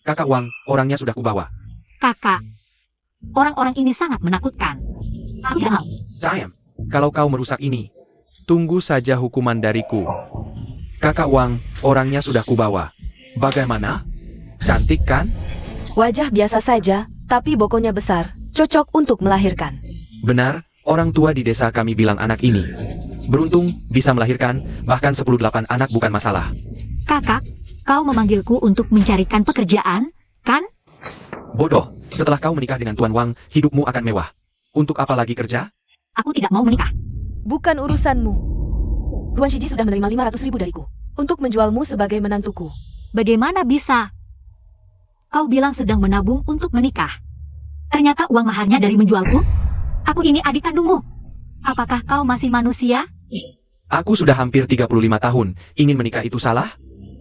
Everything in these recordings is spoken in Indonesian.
Kakak Wang, orangnya sudah kubawa. Kakak, orang-orang ini sangat menakutkan. Aku tidak mau. Diam, kalau kau merusak ini, tunggu saja hukuman dariku. Kakak Wang, orangnya sudah kubawa. Bagaimana? Cantik kan? Wajah biasa saja, tapi bokonya besar, cocok untuk melahirkan. Benar, orang tua di desa kami bilang anak ini beruntung, bisa melahirkan, bahkan 10-8 anak bukan masalah. Kakak, kau memanggilku untuk mencarikan pekerjaan, kan? Bodoh, setelah kau menikah dengan Tuan Wang, hidupmu akan mewah. Untuk apa lagi kerja? Aku tidak mau menikah. Bukan urusanmu. Tuan Shiji sudah menerima 500.000 dariku untuk menjualmu sebagai menantuku. Bagaimana bisa? Kau bilang sedang menabung untuk menikah. Ternyata uang maharnya dari menjualku? Aku ini adik kandungmu. Apakah kau masih manusia? Aku sudah hampir 35 tahun, ingin menikah itu salah?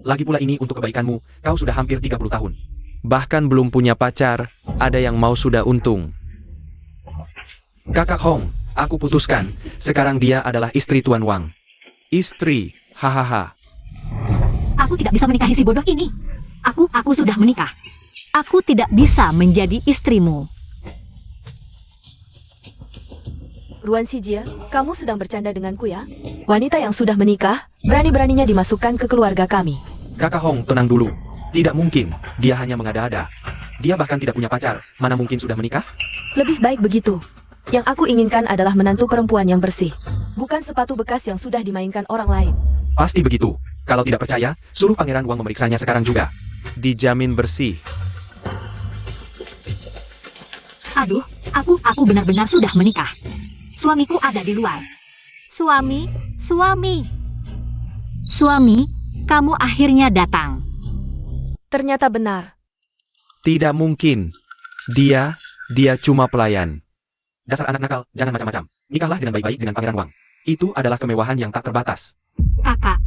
Lagi pula ini untuk kebaikanmu, kau sudah hampir 30 tahun. Bahkan belum punya pacar, ada yang mau sudah untung. Kakak Hong, aku putuskan, sekarang dia adalah istri Tuan Wang. Istri, hahaha. Aku tidak bisa menikahi si bodoh ini. Aku sudah menikah. Aku tidak bisa menjadi istrimu. Ruan Shijie, kamu sedang bercanda denganku ya? Wanita yang sudah menikah, berani-beraninya dimasukkan ke keluarga kami. Kakak Hong, tenang dulu. Tidak mungkin, dia hanya mengada-ada. Dia bahkan tidak punya pacar, mana mungkin sudah menikah? Lebih baik begitu. Yang aku inginkan adalah menantu perempuan yang bersih. Bukan sepatu bekas yang sudah dimainkan orang lain. Pasti begitu. Kalau tidak percaya, suruh Pangeran Wang memeriksanya sekarang juga. Dijamin bersih. Aduh, aku benar-benar sudah menikah. Suamiku ada di luar. Suami, kamu akhirnya datang. Ternyata benar. Tidak mungkin. Dia cuma pelayan. Dasar anak nakal, jangan macam-macam. Nikahlah dengan baik-baik dengan Pangeran Wang. Itu adalah kemewahan yang tak terbatas. Kakak,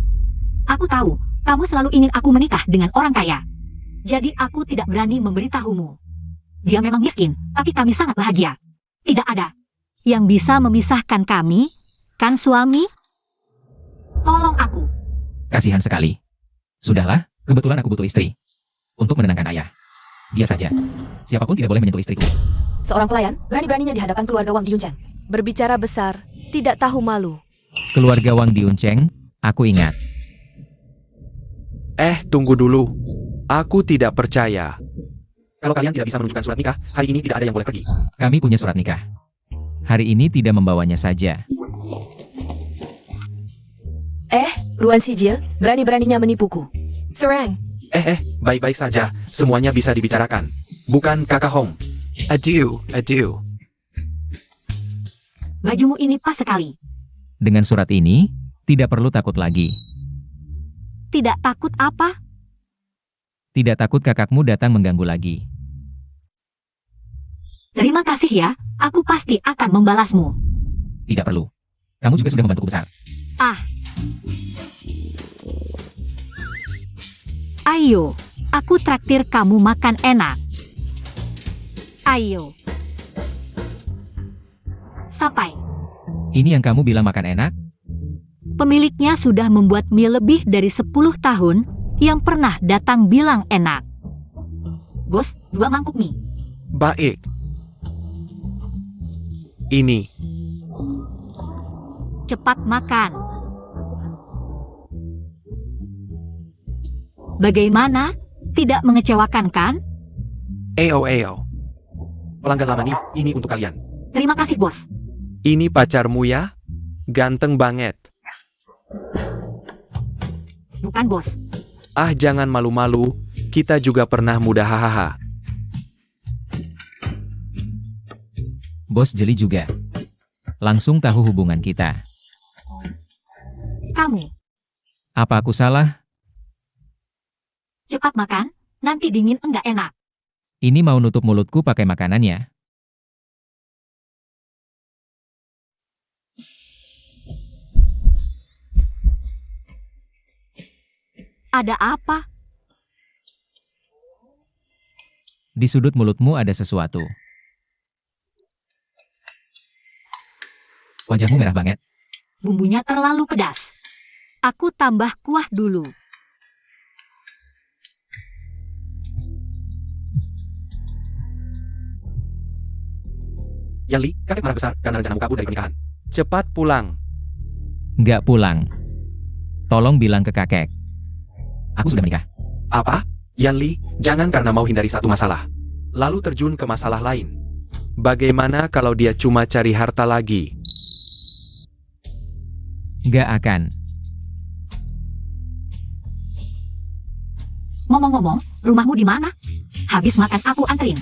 aku tahu, kamu selalu ingin aku menikah dengan orang kaya. Jadi aku tidak berani memberitahumu. Dia memang miskin, tapi kami sangat bahagia. Tidak ada yang bisa memisahkan kami, kan suami? Tolong aku. Kasihan sekali. Sudahlah, kebetulan aku butuh istri. Untuk menenangkan ayah. Dia saja. Siapapun tidak boleh menyentuh istriku. Seorang pelayan, berani-beraninya di hadapan keluarga Wang Diunceng. Berbicara besar, tidak tahu malu. Keluarga Wang Diunceng, aku ingat. Tunggu dulu. Aku tidak percaya. Kalau kalian tidak bisa menunjukkan surat nikah, hari ini tidak ada yang boleh pergi. Kami punya surat nikah. Hari ini tidak membawanya saja. Ruan Shijie, berani-beraninya menipuku. Serang. Baik-baik saja. Semuanya bisa dibicarakan. Bukan Kakak Hong. Adieu. Bajumu ini pas sekali. Dengan surat ini, tidak perlu takut lagi. Tidak takut apa? Tidak takut kakakmu datang mengganggu lagi. Terima kasih ya, aku pasti akan membalasmu. Tidak perlu. Kamu juga sudah membantuku besar. Ayo, aku traktir kamu makan enak. Ayo. Sampai. Ini yang kamu bilang makan enak? Pemiliknya sudah membuat mie lebih dari 10 tahun, yang pernah datang bilang enak. Bos, 2 mangkuk mie. Baik. Ini. Cepat makan. Bagaimana? Tidak mengecewakan kan? Eo. Pelanggan lama nih, ini untuk kalian. Terima kasih, bos. Ini pacarmu ya? Ganteng banget. Bukan, bos. Jangan malu-malu, kita juga pernah muda hahaha. Bos jeli juga. Langsung tahu hubungan kita. Kamu. Apa aku salah? Cepat makan, nanti dingin enggak enak. Ini mau nutup mulutku pakai makanannya. Ada apa? Di sudut mulutmu ada sesuatu. Wajahmu merah banget. Bumbunya terlalu pedas. Aku tambah kuah dulu. Yanli, kakek marah besar karena rencanamu kabur dari pernikahan. Cepat pulang. Nggak pulang. Tolong bilang ke kakek. Aku sudah menikah. Apa? Yanli, jangan karena mau hindari satu masalah, lalu terjun ke masalah lain. Bagaimana kalau dia cuma cari harta lagi? Nggak akan. Ngomong-ngomong, rumahmu di mana? Habis makan aku anterin.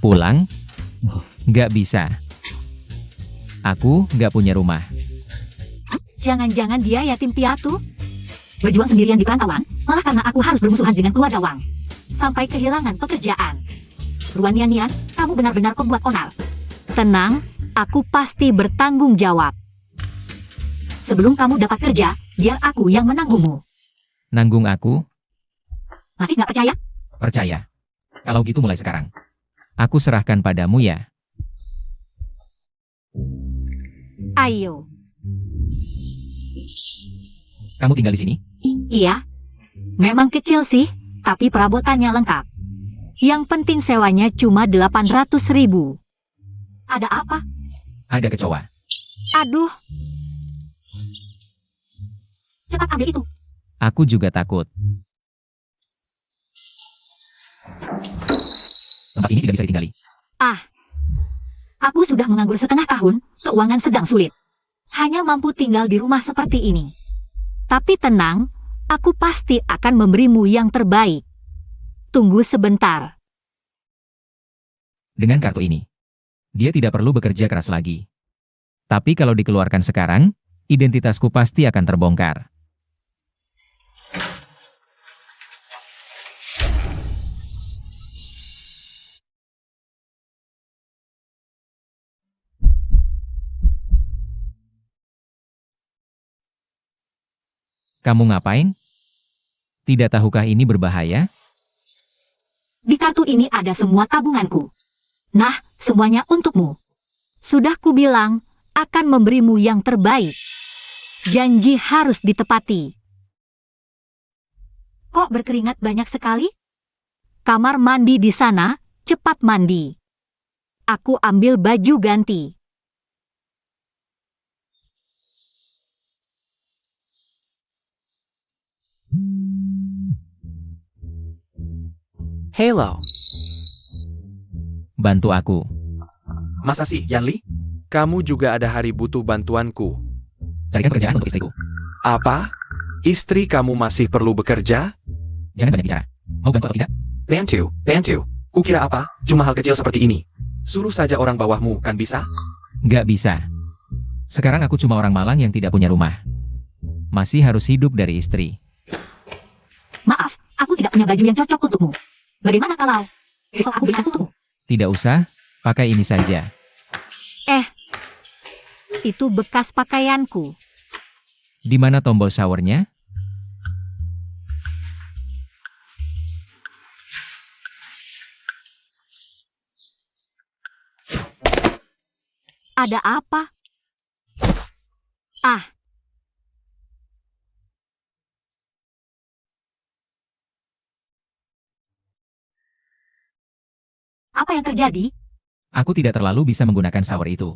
Pulang? Nggak bisa. Aku nggak punya rumah. Jangan-jangan dia yatim piatu? Berjuang sendirian di perantauan, malah karena aku harus bermusuhan dengan keluarga Wang. Sampai kehilangan pekerjaan. Ruan Nian, kamu benar-benar pembuat onar. Tenang, aku pasti bertanggung jawab. Sebelum kamu dapat kerja, biar aku yang menanggungmu. Nanggung aku? Masih nggak percaya? Percaya. Kalau gitu mulai sekarang. Aku serahkan padamu ya. Ayo. Kamu tinggal di sini? Iya. Memang kecil sih, tapi perabotannya lengkap. Yang penting sewanya cuma 800.000. Ada apa? Ada kecoa. Aduh. Cepat ambil itu. Aku juga takut. Tempat ini tidak bisa ditinggali. Aku sudah menganggur setengah tahun, keuangan sedang sulit. Hanya mampu tinggal di rumah seperti ini. Tapi tenang, aku pasti akan memberimu yang terbaik. Tunggu sebentar. Dengan kartu ini, dia tidak perlu bekerja keras lagi. Tapi kalau dikeluarkan sekarang, identitasku pasti akan terbongkar. Kamu ngapain? Tidak tahukah ini berbahaya? Di kartu ini ada semua tabunganku. Nah, semuanya untukmu. Sudah kubilang, akan memberimu yang terbaik. Janji harus ditepati. Kok berkeringat banyak sekali? Kamar mandi di sana, cepat mandi. Aku ambil baju ganti. Hello. Bantu aku. Masa sih, Yanli? Kamu juga ada hari butuh bantuanku. Carikan pekerjaan untuk istriku. Apa? Istri kamu masih perlu bekerja? Jangan banyak bicara. Mau bantu atau tidak? Bantu. Kukira apa? Cuma hal kecil seperti ini. Suruh saja orang bawahmu, kan bisa? Nggak bisa. Sekarang aku cuma orang malang yang tidak punya rumah. Masih harus hidup dari istri. Maaf, aku tidak punya baju yang cocok untukmu. Bagaimana kalau besok aku belikan untukmu? Tidak usah, pakai ini saja. Itu bekas pakaianku. Di mana tombol showernya? Ada apa? Apa yang terjadi? Aku tidak terlalu bisa menggunakan shower itu.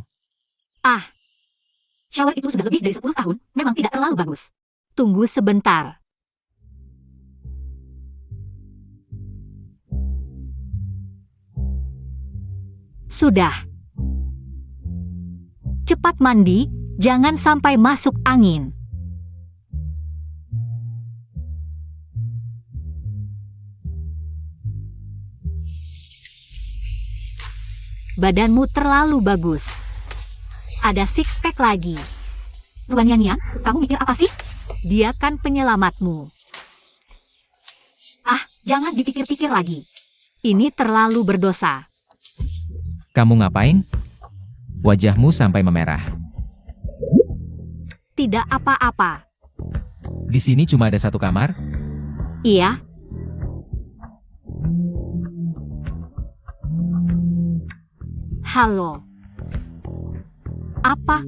Shower itu sudah lebih dari 10 tahun, memang tidak terlalu bagus. Tunggu sebentar. Sudah. Cepat mandi, jangan sampai masuk angin. Badanmu terlalu bagus. Ada six pack lagi. Tuan Yan, kamu mikir apa sih? Dia kan penyelamatmu. Jangan dipikir-pikir lagi. Ini terlalu berdosa. Kamu ngapain? Wajahmu sampai memerah. Tidak apa-apa. Di sini cuma ada satu kamar? Iya. Halo. Apa?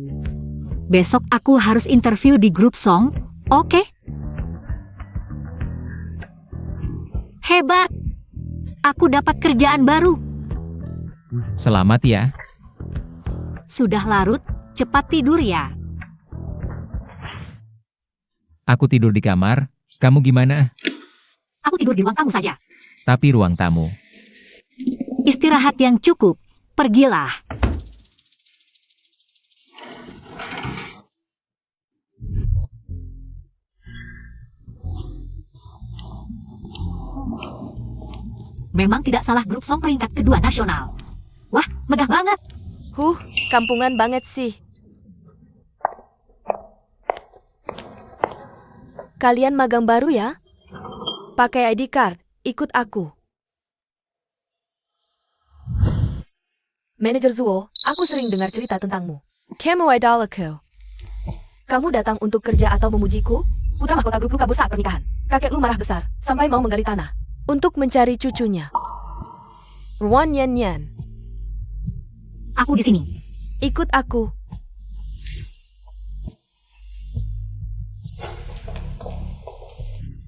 Besok aku harus interview di grup Song, oke? Hebat. Aku dapat kerjaan baru. Selamat ya. Sudah larut, cepat tidur ya. Aku tidur di kamar, kamu gimana? Aku tidur di ruang tamu saja. Tapi ruang tamu. Istirahat yang cukup. Pergilah. Memang tidak salah grup song peringkat kedua nasional. Wah, megah banget. Kampungan banget sih. Kalian magang baru ya? Pakai ID card, ikut aku. Manajer Zuo, aku sering dengar cerita tentangmu. Kamu idolaku. Kamu datang untuk kerja atau memujiku? Putra mahkota grup lu kabur saat pernikahan. Kakek lu marah besar, sampai mau menggali tanah. Untuk mencari cucunya. Ruan Yan Yan, Aku di sini. ikut aku.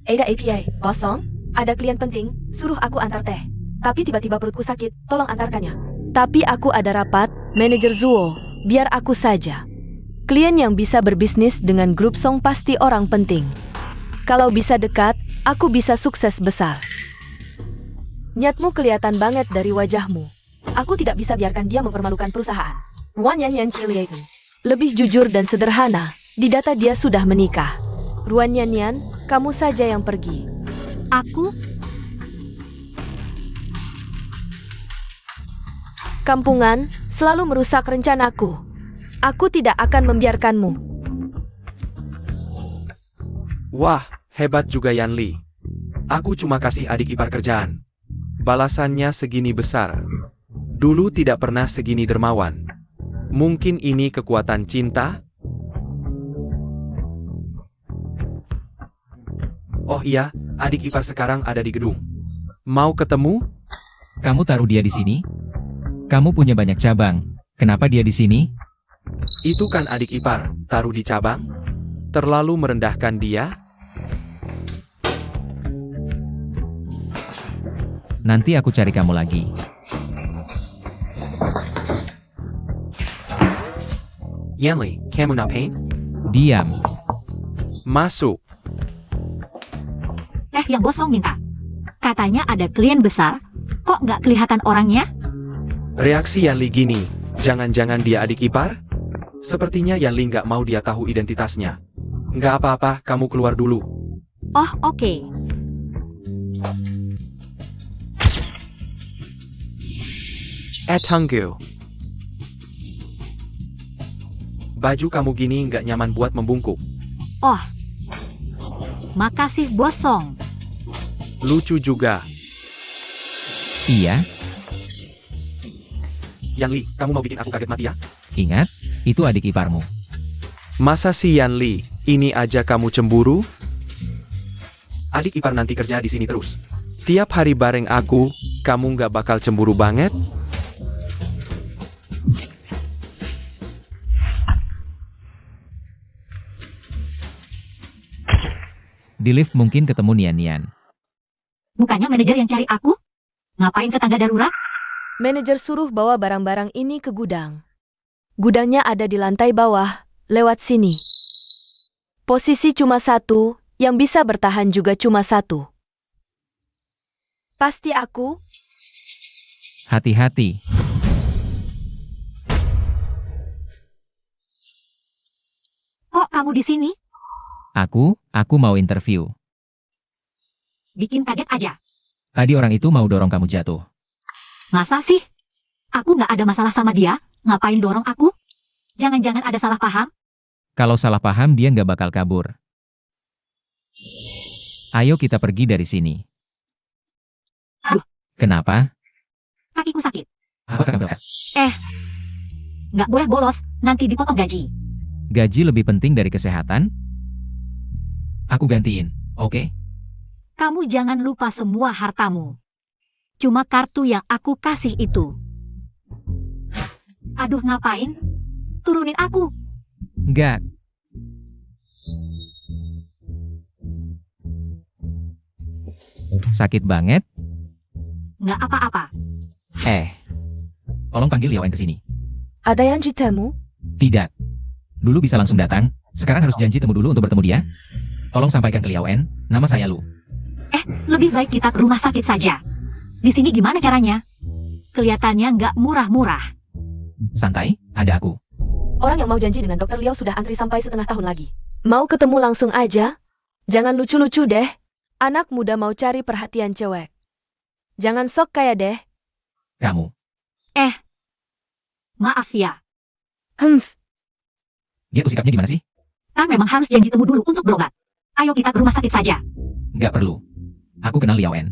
Ada API, Bosong, ada klien penting, suruh aku antar teh. Tapi tiba-tiba perutku sakit, tolong antarkannya. Tapi aku ada rapat, manajer Zuo, biar aku saja. Klien yang bisa berbisnis dengan grup song pasti orang penting. Kalau bisa dekat, aku bisa sukses besar. Niatmu kelihatan banget dari wajahmu. Aku tidak bisa biarkan dia mempermalukan perusahaan. Ruan Yan Yan Kiliaten. Lebih jujur dan sederhana, di data dia sudah menikah. Ruan Yan Yan, kamu saja yang pergi. Aku? Kampungan selalu merusak rencanaku. Aku tidak akan membiarkanmu. Wah, hebat juga Yan Li. Aku cuma kasih adik ipar kerjaan. Balasannya segini besar. Dulu tidak pernah segini dermawan. Mungkin ini kekuatan cinta? Oh iya, adik ipar sekarang ada di gedung. Mau ketemu? Kamu taruh dia di sini? Kamu punya banyak cabang. Kenapa dia di sini? Itu kan adik ipar, taruh di cabang? Terlalu merendahkan dia? Nanti aku cari kamu lagi. Yan Li, kamu ngapain? Diam. Masuk. Yang Bosong minta. Katanya ada klien besar, kok nggak kelihatan orangnya? Reaksi Yan Li gini, jangan-jangan dia adik ipar? Sepertinya Yan Li nggak mau dia tahu identitasnya. Nggak apa-apa, kamu keluar dulu. Oh, oke. Tunggu. Baju kamu gini nggak nyaman buat membungkuk. Oh. Makasih Bosong. Lucu juga. Iya, Yan Li, kamu mau bikin aku kaget mati ya? ingat, itu adik iparmu. Masa sih Yan Li, ini aja kamu cemburu? Adik ipar nanti kerja di sini terus. Tiap hari bareng aku, kamu nggak bakal cemburu banget? Di lift mungkin ketemu Nian Nian. Bukannya manajer yang cari aku? Ngapain ke tangga darurat? Manajer suruh bawa barang-barang ini ke gudang. Gudangnya ada di lantai bawah, lewat sini. Posisi cuma satu, yang bisa bertahan juga cuma satu. Pasti aku. Hati-hati. Kok kamu di sini? Aku mau interview. Bikin kaget aja. Tadi orang itu mau dorong kamu jatuh. Masa sih? Aku nggak ada masalah sama dia, ngapain dorong aku? Jangan-jangan ada salah paham? Kalau salah paham dia nggak bakal kabur. Ayo kita pergi dari sini. Aduh. Kenapa? Kakiku sakit. Aku akan berangkat. Nggak boleh bolos, nanti dipotong gaji. Gaji lebih penting dari kesehatan? Aku gantiin, oke? Kamu jangan lupa semua hartamu. Cuma kartu yang aku kasih itu. Aduh, ngapain? Turunin aku. Nggak. Sakit banget? Nggak apa-apa. Tolong panggil Liawan ke sini. Ada yang temu? Tidak. Dulu bisa langsung datang, sekarang harus janji temu dulu untuk bertemu dia. Tolong sampaikan ke Liao En, nama saya Lu. Lebih baik kita ke rumah sakit saja. Di sini gimana caranya? Kelihatannya nggak murah-murah. Santai, ada aku. Orang yang mau janji dengan Dokter Liao sudah antri sampai setengah tahun lagi. Mau ketemu langsung aja? Jangan lucu-lucu deh. Anak muda mau cari perhatian cewek. Jangan sok kayak deh. Kamu. Maaf ya, Dia tuh sikapnya gimana sih? kan memang harus janji temu dulu untuk berobat. Ayo kita ke rumah sakit saja. Nggak perlu. Aku kenal Liao En.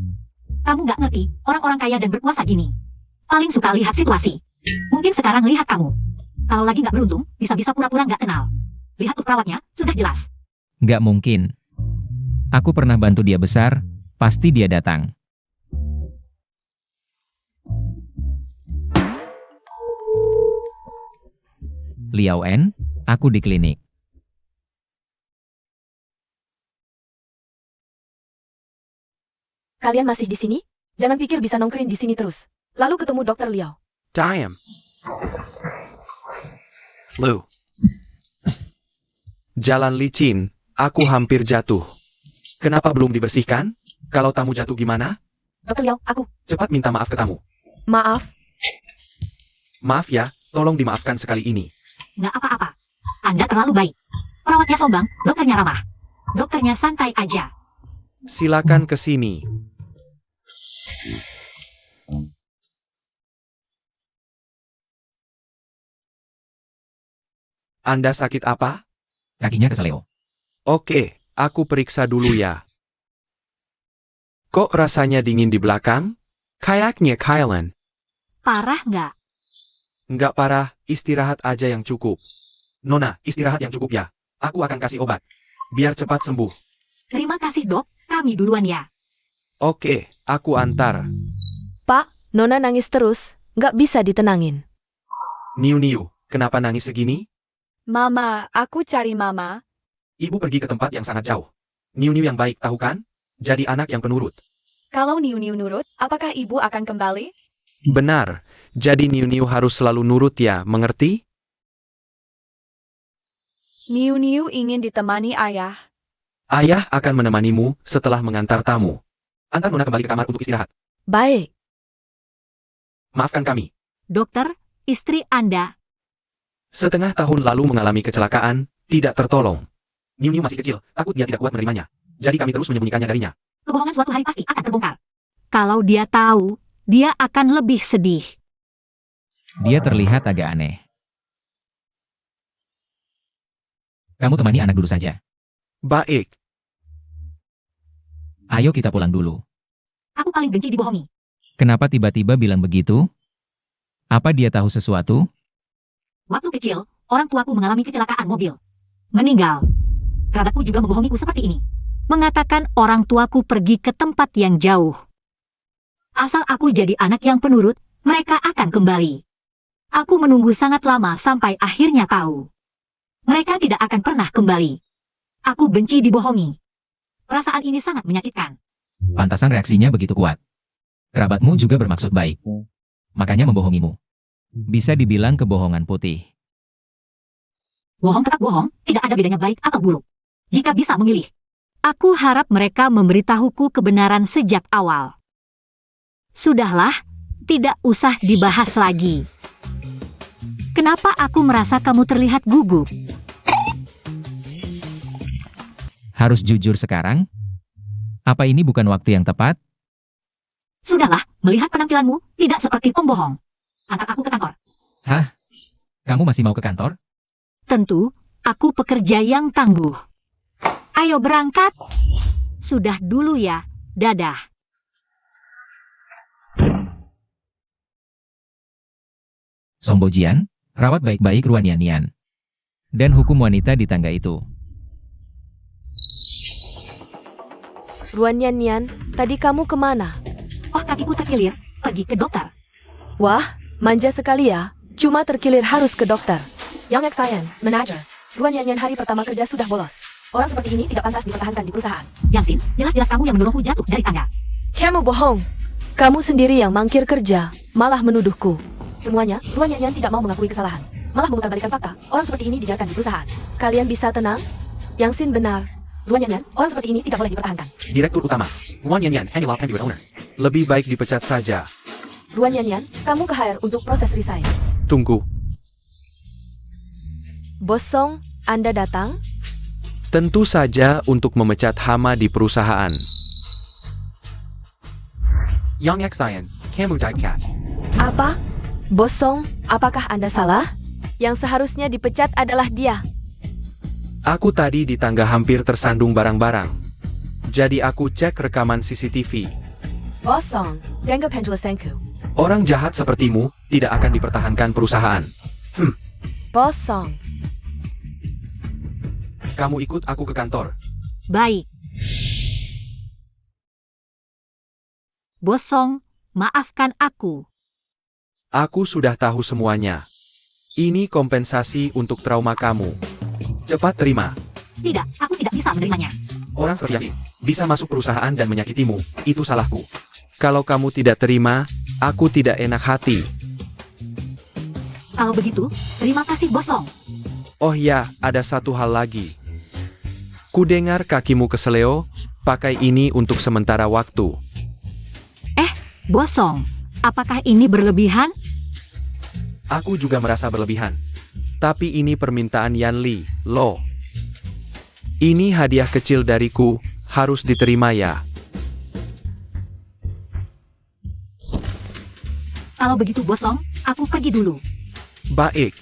Kamu nggak ngerti, orang-orang kaya dan berkuasa gini. Paling suka lihat situasi. Mungkin sekarang lihat kamu. Kalau lagi nggak beruntung, bisa-bisa pura-pura nggak kenal. Lihat tuh perawatnya, sudah jelas. Nggak mungkin. Aku pernah bantu dia besar, pasti dia datang. Liao En, aku di klinik. Kalian masih di sini? Jangan pikir bisa nongkring di sini terus. Lalu ketemu Dokter Liao. Diam. Lu. Jalan licin, aku hampir jatuh. Kenapa belum dibersihkan? Kalau tamu jatuh gimana? Dokter Liao, aku. Cepat minta maaf ke tamu. Maaf. Maaf ya, tolong dimaafkan sekali ini. Nggak apa-apa. Anda terlalu baik. Perawatnya sombong, dokternya ramah. Dokternya santai aja. Silakan ke sini. Anda sakit apa? Kakinya keseleo. Oke, aku periksa dulu ya. Kok rasanya dingin di belakang? Kayaknya Kylan. Parah nggak? Nggak parah, istirahat aja yang cukup. Nona, istirahat yang cukup ya. Aku akan kasih obat. Biar cepat sembuh. Terima kasih dok, kami duluan ya. Oke, aku antar. Pak, Nona nangis terus. Nggak bisa ditenangin. Niu-niu, kenapa nangis segini? Mama, aku cari mama. Ibu pergi ke tempat yang sangat jauh. Niu-niu yang baik, tahu kan? Jadi anak yang penurut. Kalau Niu-Niu nurut, apakah ibu akan kembali? Benar, jadi Niu-niu harus selalu nurut ya, mengerti? Niu-Niu ingin ditemani ayah. Ayah akan menemanimu setelah mengantar tamu. Antar Nona kembali ke kamar untuk istirahat. Baik. Maafkan kami. Dokter, istri Anda. Setengah tahun lalu mengalami kecelakaan, tidak tertolong. Niu-niu masih kecil, takut dia tidak kuat menerimanya. Jadi kami terus menyembunyikannya darinya. Kebohongan suatu hari pasti akan terbongkar. Kalau dia tahu, dia akan lebih sedih. Dia terlihat agak aneh. Kamu temani anak dulu saja. Baik. Ayo kita pulang dulu. Aku paling benci dibohongi. Kenapa tiba-tiba bilang begitu? Apa dia tahu sesuatu? Waktu kecil, orang tuaku mengalami kecelakaan mobil. Meninggal. Kerabatku juga membohongiku seperti ini. Mengatakan orang tuaku pergi ke tempat yang jauh. Asal aku jadi anak yang penurut, mereka akan kembali. Aku menunggu sangat lama sampai akhirnya tahu. Mereka tidak akan pernah kembali. Aku benci dibohongi. Perasaan ini sangat menyakitkan. Pantasan reaksinya begitu kuat. Kerabatmu juga bermaksud baik. Makanya membohongimu. Bisa dibilang kebohongan putih. Bohong tetap bohong, tidak ada bedanya baik atau buruk. Jika bisa memilih. Aku harap mereka memberitahuku kebenaran sejak awal. Sudahlah, tidak usah dibahas lagi. Kenapa aku merasa kamu terlihat gugup? Harus jujur sekarang? Apa ini bukan waktu yang tepat? Sudahlah, melihat penampilanmu, tidak seperti pembohong. Antar aku ke kantor. Hah? Kamu masih mau ke kantor? Tentu, aku pekerja yang tangguh. Ayo berangkat. Sudah dulu ya, dadah. Song Bojian, rawat baik-baik Ruan Yan-Yan. Dan hukum wanita di tangga itu. Ruan Yan-Yan, tadi kamu kemana? Oh, kakiku terkilir, pergi ke dokter. Wah, manja sekali ya. Cuma terkilir harus ke dokter. Yang Exayan, manager. Ruan Yan-Yan hari pertama kerja sudah bolos. Orang seperti ini tidak pantas dipertahankan di perusahaan. Yangsin, jelas-jelas kamu yang mendorongku jatuh dari tangga. Kamu bohong. Kamu sendiri yang mangkir kerja, malah menuduhku. Semuanya, Ruan Yan-Yan tidak mau mengakui kesalahan. malah memutarbalikkan fakta. Orang seperti ini dibiarkan di perusahaan. Kalian bisa tenang? Yang Sin benar. Ruan Yan Yan, orang seperti ini tidak boleh dipertahankan. Direktur utama, Ruan Yan Yan, Handylab and Owner. Lebih baik dipecat saja. Ruan Yan Yan, kamu ke HR untuk proses resign. Tunggu, Bos Song, Anda datang? tentu saja untuk memecat Hama di perusahaan. Yang Xian, kamu Cat. Apa? Bos Song, apakah Anda salah? Yang seharusnya dipecat adalah dia. Aku tadi di tangga hampir tersandung barang-barang. Jadi aku cek rekaman CCTV. Bos Song, Dengge Penjelasanku. Orang jahat sepertimu tidak akan dipertahankan perusahaan. Bos Song, Kamu ikut aku ke kantor. Baik. Bos Song, maafkan aku. Aku sudah tahu semuanya. Ini kompensasi untuk trauma kamu. Cepat terima. Tidak, aku tidak bisa menerimanya. Orang seperti Yasin bisa masuk perusahaan dan menyakitimu. Itu salahku. Kalau kamu tidak terima, aku tidak enak hati. Kalau begitu, terima kasih Bos Song. Oh ya, ada satu hal lagi. Kudengar kakimu keseleo, pakai ini untuk sementara waktu. Bos Song, apakah ini berlebihan? Aku juga merasa berlebihan. Tapi ini permintaan Yan Li, loh. Ini hadiah kecil dariku, harus diterima ya. Kalau begitu Bos Song, aku pergi dulu. Baik.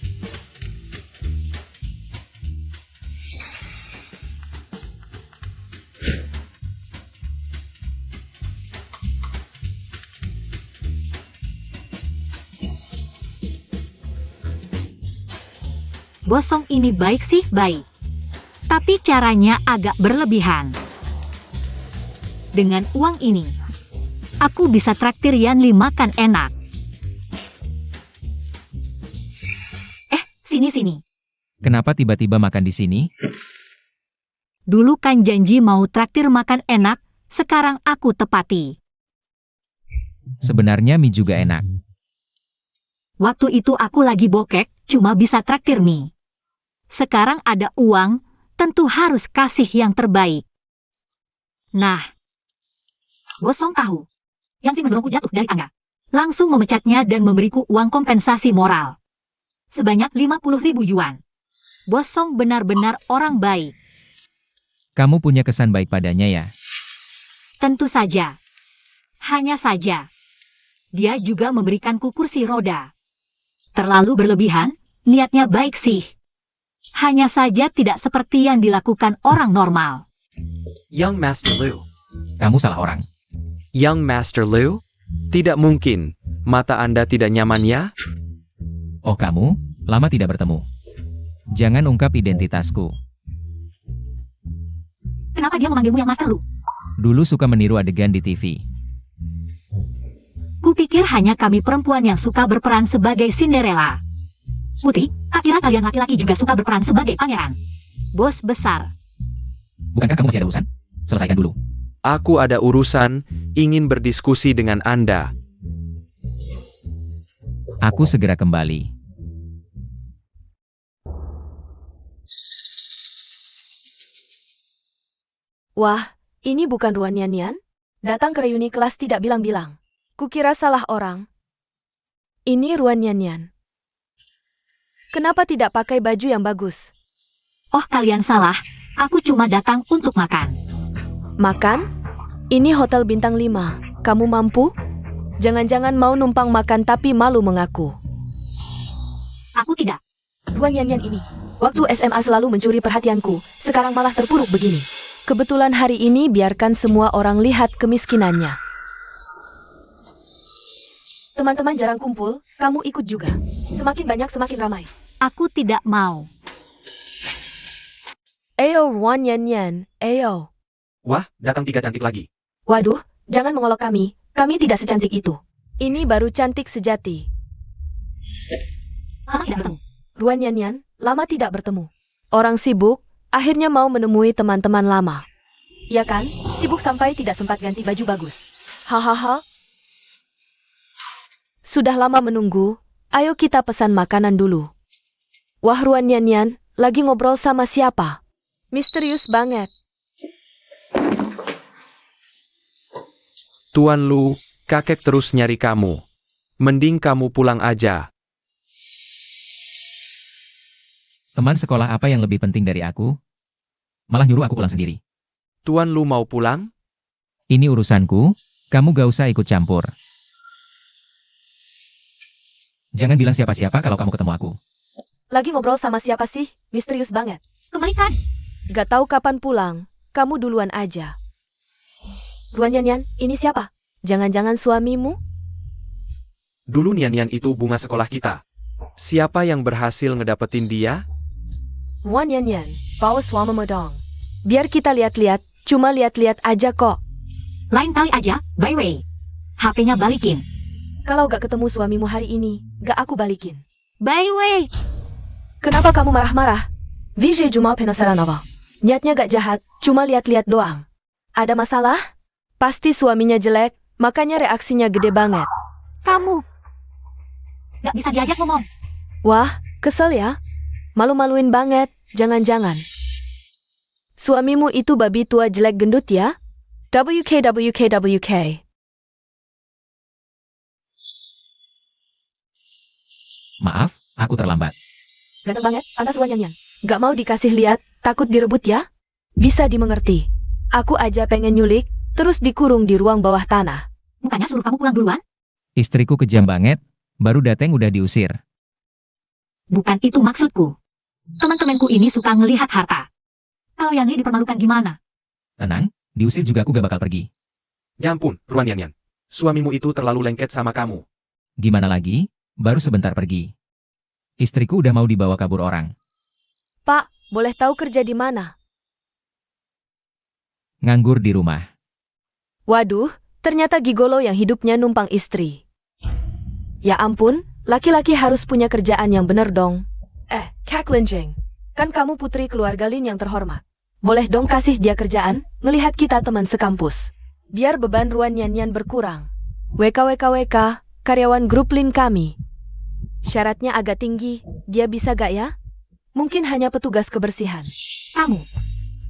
Bos Song ini baik sih baik. Tapi caranya agak berlebihan. Dengan uang ini, aku bisa traktir Yan Li makan enak. Sini-sini. Kenapa tiba-tiba makan di sini? Dulu kan janji mau traktir makan enak, sekarang aku tepati. Sebenarnya mie juga enak. Waktu itu aku lagi bokek, cuma bisa traktir mie. Sekarang ada uang, tentu harus kasih yang terbaik. Nah, Bos Song tahu. Yang si mendorongku jatuh dari tangga. Langsung memecatnya dan memberiku uang kompensasi moral. Sebanyak 50.000 yuan. Bos Song benar-benar orang baik. Kamu punya kesan baik padanya ya? Tentu saja. Hanya saja. Dia juga memberikanku kursi roda. Terlalu berlebihan, niatnya baik sih. Hanya saja tidak seperti yang dilakukan orang normal. Young Master Liu. Kamu salah orang. Young Master Liu? Tidak mungkin. Mata Anda tidak nyaman ya? Oh kamu, lama tidak bertemu. Jangan ungkap identitasku. Kenapa dia memanggilmu yang Master Lu? Dulu suka meniru adegan di TV. Kupikir hanya kami perempuan yang suka berperan sebagai Cinderella. Putri, tak kira kalian laki-laki juga suka berperan sebagai pangeran. Bos besar. Bukankah kamu masih ada urusan? Selesaikan dulu. Aku ada urusan, ingin berdiskusi dengan Anda. Aku segera kembali. Wah, ini bukan Ruan Yan Yan? Datang ke reuni kelas tidak bilang-bilang. Kukira salah orang. Ini Ruan Yan Yan. Kenapa tidak pakai baju yang bagus? Oh kalian salah, aku cuma datang untuk makan. Makan? Ini hotel bintang 5. Kamu mampu? Jangan-jangan mau numpang makan tapi malu mengaku. Aku tidak. Ruan Yan Yan ini. Waktu SMA selalu mencuri perhatianku, sekarang malah terpuruk begini. Kebetulan hari ini biarkan semua orang lihat kemiskinannya. Teman-teman jarang kumpul, kamu ikut juga. Semakin banyak semakin ramai. Aku tidak mau. Ayo Ruan Yan Yan, ayo. Wah, datang 3 cantik lagi. Waduh, jangan mengolok kami tidak secantik itu. Ini baru cantik sejati. Lama tidak bertemu. Ruan Yan Yan, lama tidak bertemu. Orang sibuk, akhirnya mau menemui teman-teman lama. Ya kan, sibuk sampai tidak sempat ganti baju bagus. Hahaha. Sudah lama menunggu, ayo kita pesan makanan dulu. Wah, Ruan Nian lagi ngobrol sama siapa? Misterius banget. Tuan Lu, kakek terus nyari kamu. Mending kamu pulang aja. Teman sekolah apa yang lebih penting dari aku? Malah nyuruh aku pulang sendiri. Tuan Lu mau pulang? Ini urusanku, kamu gak usah ikut campur. Jangan bilang siapa-siapa kalau kamu ketemu aku. Lagi ngobrol sama siapa sih? Misterius banget. Kembalikan. Gak tahu kapan pulang. Kamu duluan aja. Ruan Nian, ini siapa? Jangan-jangan suamimu? Dulu Nian itu bunga sekolah kita. Siapa yang berhasil ngedapetin dia? Ruan Nian, bawa suamimu dong. Biar kita lihat-lihat, cuma lihat-liat aja kok. Lain kali aja, by way. HP-nya balikin. Kalau gak ketemu suamimu hari ini, gak aku balikin. By way. Kenapa kamu marah-marah? Vijay cuma penasaran apa? Niatnya gak jahat, cuma lihat-lihat doang. Ada masalah? Pasti suaminya jelek, makanya reaksinya gede banget. Kamu. Gak bisa diajak ngomong. Wah, kesel ya? Malu-maluin banget, jangan-jangan. Suamimu itu babi tua jelek gendut ya? WK. Maaf, aku terlambat. Ganteng banget, pantas Ruan Nian. Gak mau dikasih lihat, takut direbut ya? Bisa dimengerti. Aku aja pengen nyulik, terus dikurung di ruang bawah tanah. Bukannya suruh kamu pulang duluan? Istriku kejam banget, baru dateng udah diusir. Bukan itu maksudku. Teman-temanku ini suka ngelihat harta. Kalau Yanli dipermalukan gimana? Tenang, diusir juga aku gak bakal pergi. Jampun, Ruan Nian. Suamimu itu terlalu lengket sama kamu. Gimana lagi? Baru sebentar pergi. Istriku udah mau dibawa kabur orang. Pak, boleh tahu kerja di mana? Nganggur di rumah. Waduh, ternyata gigolo yang hidupnya numpang istri. Ya ampun, laki-laki harus punya kerjaan yang bener dong. Kak Linjing, kan kamu putri keluarga Lin yang terhormat. Boleh dong kasih dia kerjaan, ngelihat kita teman sekampus. Biar beban Ruan Nian berkurang. WK, karyawan grup Lin kami. Syaratnya agak tinggi, dia bisa gak ya? Mungkin hanya petugas kebersihan. Kamu.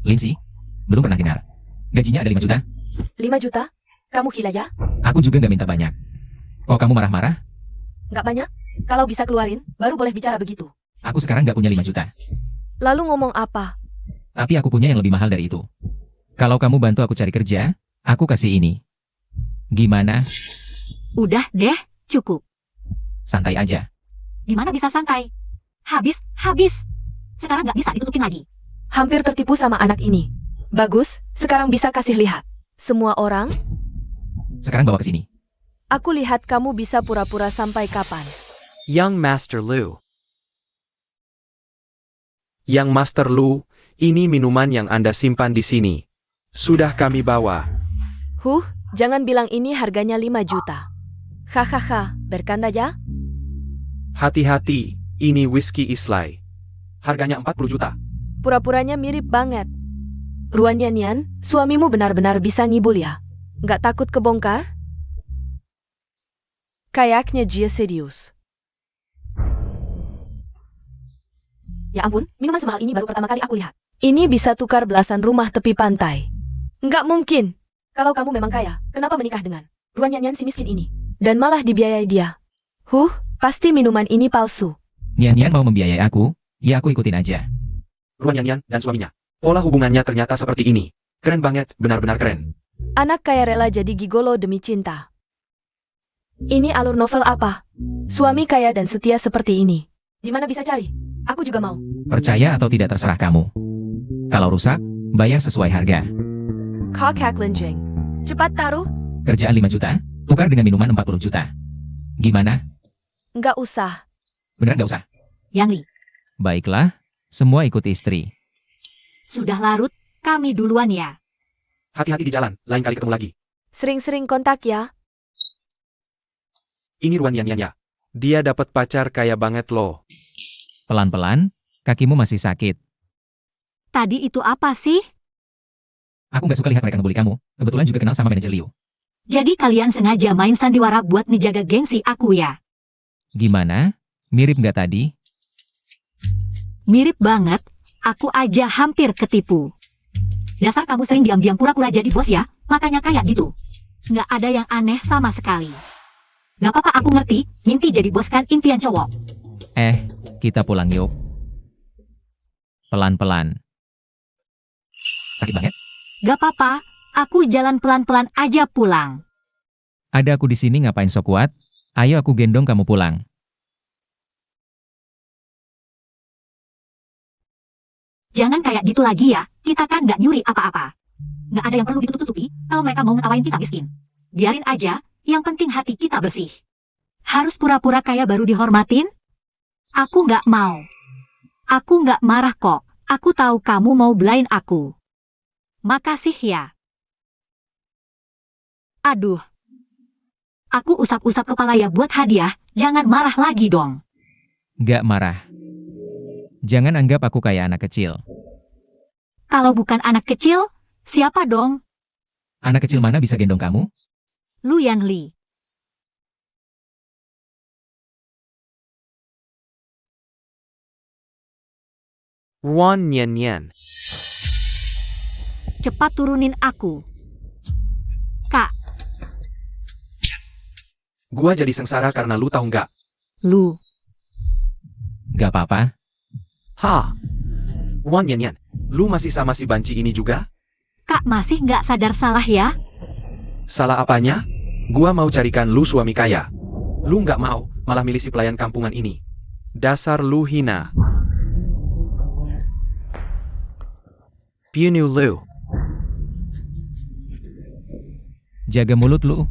Lindsay, belum pernah dengar. Gajinya ada 5 juta. 5 juta? Kamu gila ya? Aku juga gak minta banyak. Kok kamu marah-marah? Gak banyak? Kalau bisa keluarin, baru boleh bicara begitu. Aku sekarang gak punya 5 juta. Lalu ngomong apa? Tapi aku punya yang lebih mahal dari itu. Kalau kamu bantu aku cari kerja, aku kasih ini. Gimana? Udah deh, cukup. Santai aja. Gimana bisa santai? Habis. Sekarang nggak bisa ditutupin lagi. Hampir tertipu sama anak ini. Bagus, sekarang bisa kasih lihat. Semua orang, Sekarang bawa ke sini. aku lihat kamu bisa pura-pura sampai kapan. Young Master Lu. Yang Master Lu, ini minuman yang Anda simpan di sini. Sudah kami bawa. Jangan bilang ini harganya 5 juta. Hahaha, bercanda ya? Hati-hati, ini whisky Islay. Harganya 40 juta. Pura-puranya mirip banget. Ruan Nian, suamimu benar-benar bisa ngibul ya? Nggak takut kebongkar? Kayaknya dia serius. Ya ampun, minuman semahal ini baru pertama kali aku lihat. Ini bisa tukar belasan rumah tepi pantai. Nggak mungkin. Kalau kamu memang kaya, kenapa menikah dengan Ruan Nian si miskin ini? Dan malah dibiayai dia. Pasti minuman ini palsu. Nian mau membiayai aku, ya aku ikutin aja. Ruan Nian dan suaminya. Pola hubungannya ternyata seperti ini. Keren banget, benar-benar keren. Anak kaya rela jadi gigolo demi cinta. Ini alur novel apa? Suami kaya dan setia seperti ini. Di mana bisa cari? Aku juga mau. Percaya atau tidak terserah kamu. Kalau rusak, bayar sesuai harga. Kak Linjing. Cepat taruh. Kerjaan 5 juta, tukar dengan minuman 40 juta. Gimana? Nggak usah. Beneran nggak usah? Yanli, Baiklah, semua ikut istri. sudah larut, kami duluan ya. Hati-hati di jalan, lain kali ketemu lagi. Sering-sering kontak ya. Ini Ruan Nian ya. Dia dapat pacar kaya banget loh. Pelan-pelan, kakimu masih sakit. Tadi itu apa sih? Aku nggak suka lihat mereka ngebully kamu. Kebetulan juga kenal sama manajer Liu. Jadi kalian sengaja main sandiwara buat ngejaga gengsi aku ya? Gimana? Mirip nggak tadi? Mirip banget, aku aja hampir ketipu. Dasar kamu sering diam-diam pura-pura jadi bos ya, makanya kayak gitu. Nggak ada yang aneh sama sekali. Gak apa-apa, aku ngerti, mimpi jadi bos kan impian cowok. Kita pulang yuk. Pelan-pelan. Sakit banget? Gak apa-apa, aku jalan pelan-pelan aja pulang. Ada aku di sini ngapain sok kuat? Ayo aku gendong kamu pulang. Jangan kayak gitu lagi ya, kita kan nggak nyuri apa-apa. Nggak ada yang perlu ditutup-tutupi, kalau mereka mau ngetawain kita miskin. Biarin aja, yang penting hati kita bersih. Harus pura-pura kaya baru dihormatin? Aku nggak mau. Aku nggak marah kok, aku tahu kamu mau belain aku. Makasih ya. Aduh. Aku usap-usap kepala ya buat hadiah, jangan marah lagi dong. Gak marah. Jangan anggap aku kayak anak kecil. Kalau bukan anak kecil, siapa dong? Anak kecil mana bisa gendong kamu? Lu Yan Li. Wan Nian Nian. Cepat turunin aku. Kak, Gua jadi sengsara karena lu tahu nggak? lu. Gak apa-apa. Ha. Wan Nian Nian, lu masih sama si banci ini juga? Kak masih nggak sadar salah ya? Salah apanya? Gua mau carikan lu suami kaya. Lu nggak mau, malah milih si pelayan kampungan ini. Dasar lu hina. Piunu lu. Jaga mulut lu.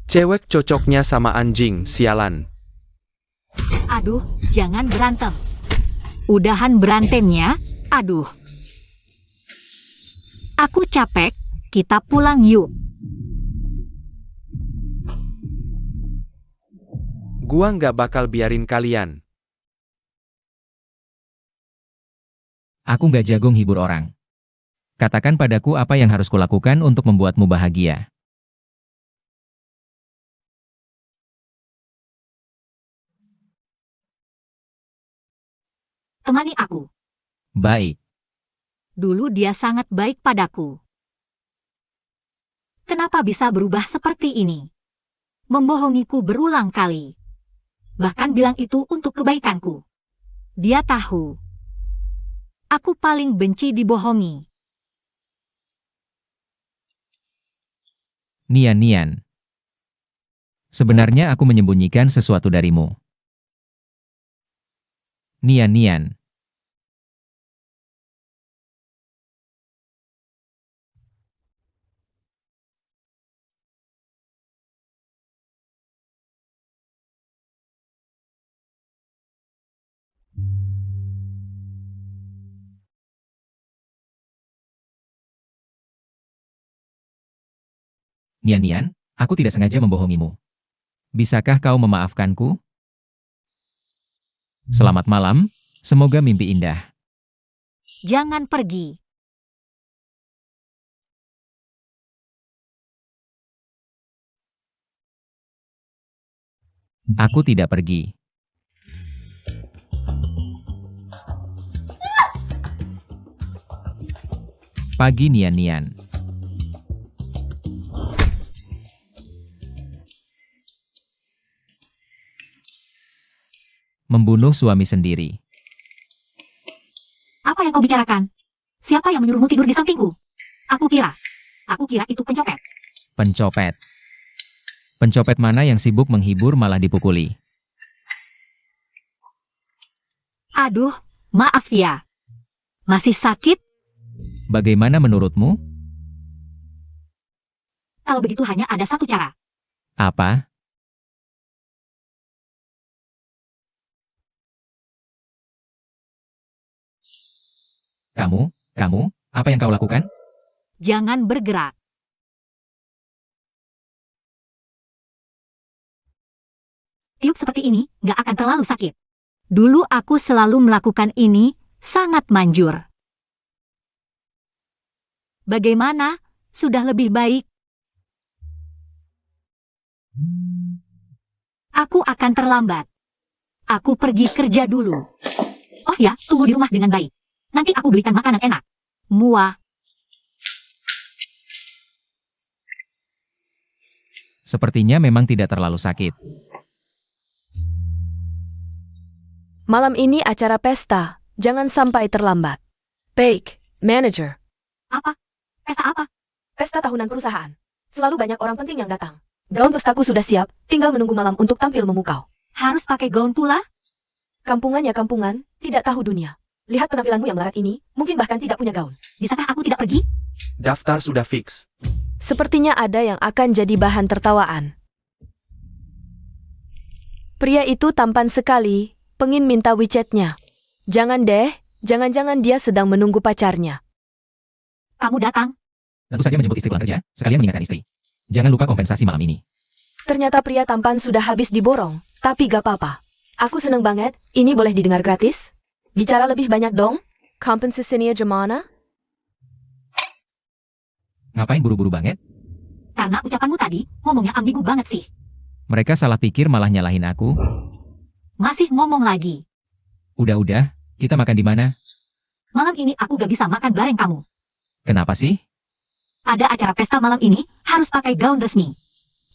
Cewek cocoknya sama anjing, sialan. Aduh, jangan berantem. Udahan berantemnya, aduh. Aku capek, kita pulang yuk. Gua nggak bakal biarin kalian. Aku gak jago hibur orang. Katakan padaku apa yang harus kulakukan untuk membuatmu bahagia. Temani aku. Baik. Dulu dia sangat baik padaku. Kenapa bisa berubah seperti ini? Membohongiku berulang kali. Bahkan bilang itu untuk kebaikanku. Dia tahu. Aku paling benci dibohongi. Nian Nian. Sebenarnya aku menyembunyikan sesuatu darimu. Nian Nian. Nian Nian, aku tidak sengaja membohongimu. Bisakah kau memaafkanku? Selamat malam, semoga mimpi indah. Jangan pergi. Aku tidak pergi. Pagi Nian Nian. Membunuh suami sendiri. Apa yang kau bicarakan? Siapa yang menyuruhmu tidur di sampingku? Aku kira itu pencopet. Pencopet. Pencopet mana yang sibuk menghibur malah dipukuli? Aduh, maaf ya. Masih sakit? Bagaimana menurutmu? Kalau begitu hanya ada satu cara. Apa? Kamu, apa yang kau lakukan? Jangan bergerak. Tiup seperti ini nggak akan terlalu sakit. Dulu aku selalu melakukan ini, sangat manjur. Bagaimana? Sudah lebih baik? Aku akan terlambat. Aku pergi kerja dulu. ya, tunggu di rumah dengan baik. Nanti aku belikan makanan enak. Muah. Sepertinya memang tidak terlalu sakit. Malam ini acara pesta. Jangan sampai terlambat. Baik, manager. Apa? Pesta apa? Pesta tahunan perusahaan. Selalu banyak orang penting yang datang. Gaun pestaku sudah siap, tinggal menunggu malam untuk tampil memukau. Harus pakai gaun pula? Kampungan ya kampungan, tidak tahu dunia. Lihat penampilanmu yang melarat ini, mungkin bahkan tidak punya gaun. Bisakah aku tidak pergi? Daftar sudah fix. Sepertinya ada yang akan jadi bahan tertawaan. Pria itu tampan sekali, pengin minta WeChat-nya. Jangan deh, jangan-jangan dia sedang menunggu pacarnya. Kamu datang? Tentu saja menjemput istri pulang kerja, sekalian mengingatkan istri. Jangan lupa kompensasi malam ini. Ternyata pria tampan sudah habis diborong, tapi gak apa-apa. Aku seneng banget, ini boleh didengar gratis? Bicara lebih banyak dong, kompensasinya gimana? Ngapain buru-buru banget? Karena ucapanmu tadi, ngomongnya ambigu banget sih. Mereka salah pikir malah nyalahin aku. Masih ngomong lagi. Udah, kita makan di mana? Malam ini aku gak bisa makan bareng kamu. Kenapa sih? Ada acara pesta malam ini, harus pakai gaun resmi.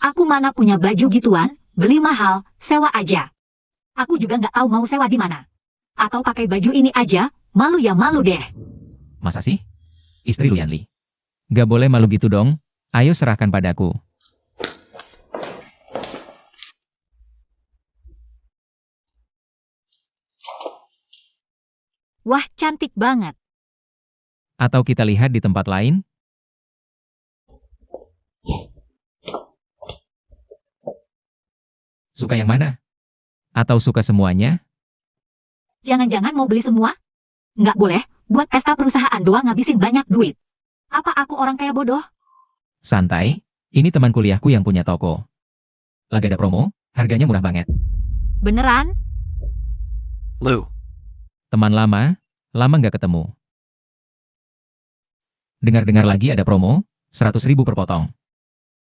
Aku mana punya baju gituan, beli mahal, sewa aja. Aku juga nggak tahu mau sewa di mana. Atau pakai baju ini aja, malu ya malu deh. Masa sih? Istri lu Yanli. Gak boleh malu gitu dong. Ayo serahkan padaku. Wah, cantik banget. Atau kita lihat di tempat lain? Suka yang mana? Atau suka semuanya? Jangan-jangan mau beli semua? Nggak boleh, buat pesta perusahaan doang ngabisin banyak duit. Apa aku orang kaya bodoh? Santai, ini teman kuliahku yang punya toko. Lagi ada promo, harganya murah banget. Beneran? Lu, Teman lama nggak ketemu. Dengar-dengar lagi ada promo, 100.000 per potong.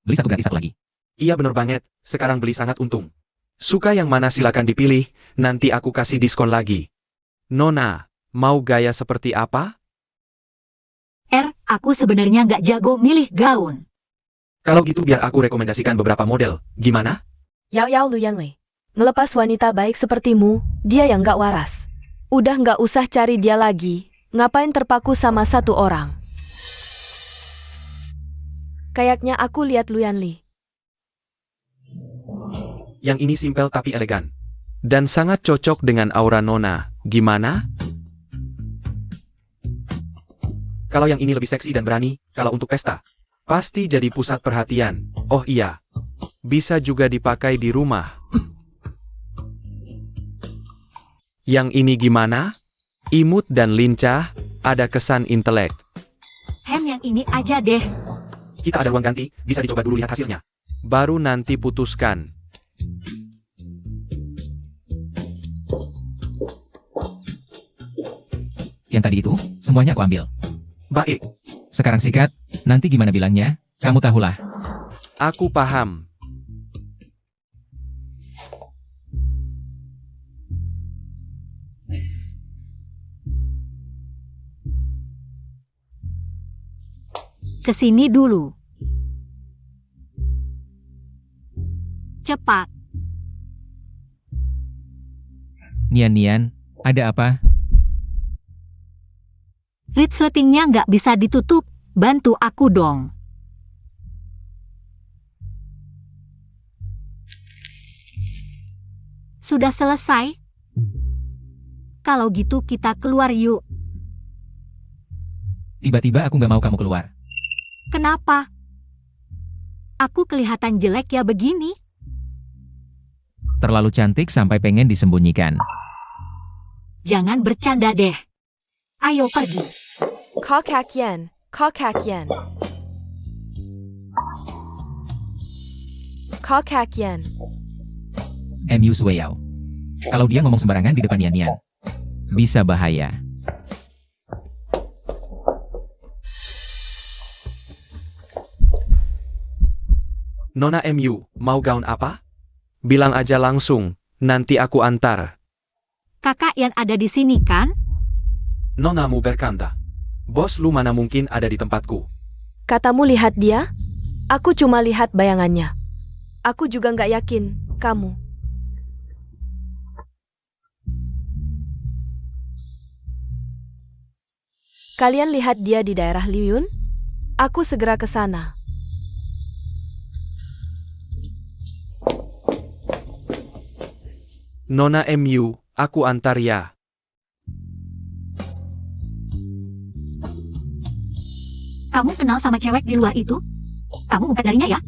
Beli satu gratis satu lagi. iya bener banget, sekarang beli sangat untung. Suka yang mana silakan dipilih, nanti aku kasih diskon lagi. Nona, mau gaya seperti apa? Aku sebenarnya nggak jago milih gaun. Kalau gitu biar aku rekomendasikan beberapa model, gimana? Yao Lu Yanli. Ngelepas wanita baik sepertimu, dia yang gak waras. Udah gak usah cari dia lagi, ngapain terpaku sama satu orang. Kayaknya aku lihat Lu Yanli. Yang ini simpel tapi elegan. Dan sangat cocok dengan aura Nona, gimana? Kalau yang ini lebih seksi dan berani, kalau untuk pesta, pasti jadi pusat perhatian. Oh iya, bisa juga dipakai di rumah. Yang ini gimana? Imut dan lincah, ada kesan intelek. Yang ini aja deh. Kita ada ruang ganti, bisa dicoba dulu lihat hasilnya. Baru nanti putuskan. Yang tadi itu, semuanya aku ambil. Baik, Sekarang sikat, nanti gimana bilangnya, kamu tahulah. aku paham. Kesini dulu. Cepat. Nian, ada apa? Resletingnya nggak bisa ditutup. Bantu aku dong. Sudah selesai? Kalau gitu kita keluar yuk. Tiba-tiba aku nggak mau kamu keluar. Kenapa? Aku kelihatan jelek ya begini? Terlalu cantik sampai pengen disembunyikan. Jangan bercanda deh. Ayo pergi. Kakakyen. Kakakyen. MU Sweyao. Kalau dia ngomong sembarangan di depan Nian, bisa bahaya. Nona MU, mau gaun apa? Bilang aja langsung, nanti aku antar. Kakak Yan ada di sini kan? Nonamu berkata. Bos lu mana mungkin ada di tempatku. Katamu lihat dia? Aku cuma lihat bayangannya. Aku juga nggak yakin, kamu. Kalian lihat dia di daerah Liyun? Aku segera ke sana. Nona MU, aku antar ya. Kamu kenal sama cewek di luar itu? Kamu ngungkat darinya ya?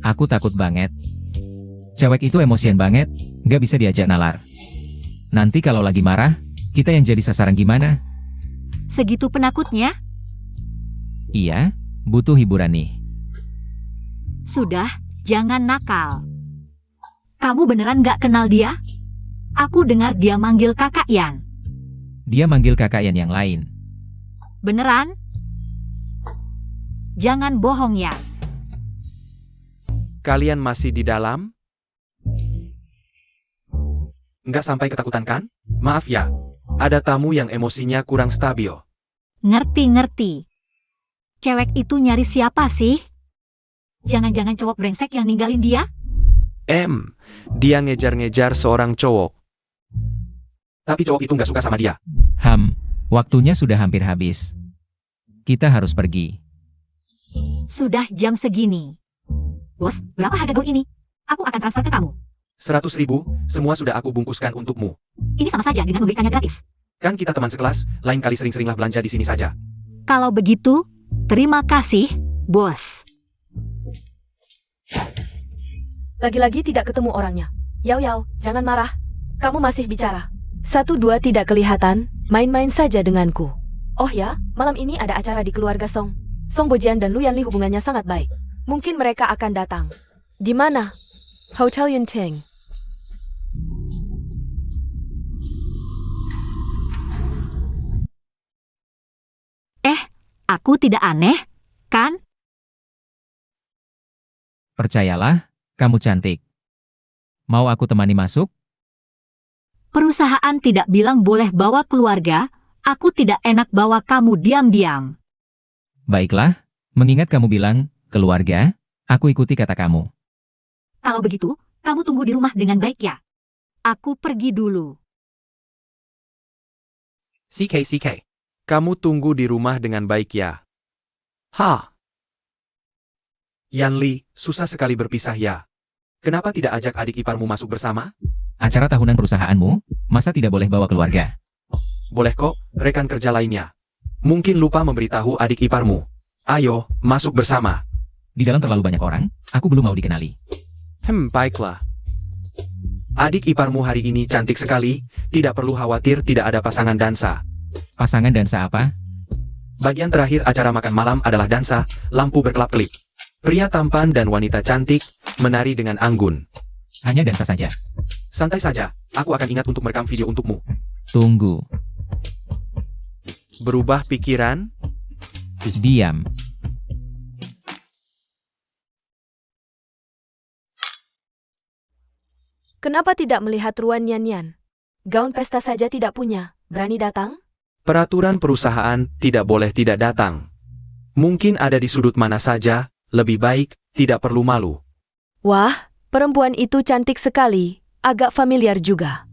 Aku takut banget. Cewek itu emosian banget, nggak bisa diajak nalar. Nanti kalau lagi marah, kita yang jadi sasaran gimana? Segitu penakutnya? Iya, butuh hiburan nih. Sudah, jangan nakal. Kamu beneran nggak kenal dia? Aku dengar dia manggil kakak Yan. Dia manggil kakak Yan yang lain. Beneran? Jangan bohong ya. Kalian masih di dalam? Nggak sampai ketakutan kan? Maaf ya. Ada tamu yang emosinya kurang stabil. Ngerti-ngerti. Cewek itu nyari siapa sih? Jangan-jangan cowok brengsek yang ninggalin dia? Dia ngejar-ngejar seorang cowok. Tapi cowok itu nggak suka sama dia. Waktunya sudah hampir habis. Kita harus pergi. Sudah jam segini. Bos, berapa harga gaun ini? Aku akan transfer ke kamu. 100.000, semua sudah aku bungkuskan untukmu. Ini sama saja dengan memberikannya gratis. Kan kita teman sekelas, lain kali sering-seringlah belanja di sini saja. Kalau begitu, terima kasih, bos. Lagi-lagi tidak ketemu orangnya. Yao, jangan marah. Kamu masih bicara. 1, 2 tidak kelihatan, main-main saja denganku. Oh ya, malam ini ada acara di keluarga Song. Song Bojian dan Lu Yanli hubungannya sangat baik. Mungkin mereka akan datang. Di mana? Hotel Yunting. Aku tidak aneh, kan? Percayalah, kamu cantik. Mau aku temani masuk? Perusahaan tidak bilang boleh bawa keluarga, aku tidak enak bawa kamu diam-diam. Baiklah, mengingat kamu bilang, keluarga, aku ikuti kata kamu. Kalau begitu, kamu tunggu di rumah dengan baik ya. Aku pergi dulu. CK. Kamu tunggu di rumah dengan baik ya. Yanli, susah sekali berpisah ya. Kenapa tidak ajak adik iparmu masuk bersama? Acara tahunan perusahaanmu, masa tidak boleh bawa keluarga? Boleh kok, rekan kerja lainnya. Mungkin lupa memberitahu adik iparmu. Ayo, masuk bersama. Di dalam terlalu banyak orang, aku belum mau dikenali. Baiklah. Adik iparmu hari ini cantik sekali, tidak perlu khawatir tidak ada pasangan dansa. Pasangan dansa apa? Bagian terakhir acara makan malam adalah dansa, lampu berkelap-kelip. Pria tampan dan wanita cantik, menari dengan anggun. Hanya dansa saja. Santai saja, aku akan ingat untuk merekam video untukmu. Tunggu. Berubah pikiran? Diam. Kenapa tidak melihat Ruan Yan? Gaun pesta saja tidak punya. Berani datang? Peraturan perusahaan tidak boleh tidak datang. Mungkin ada di sudut mana saja, lebih baik tidak perlu malu. Wah, perempuan itu cantik sekali, agak familiar juga.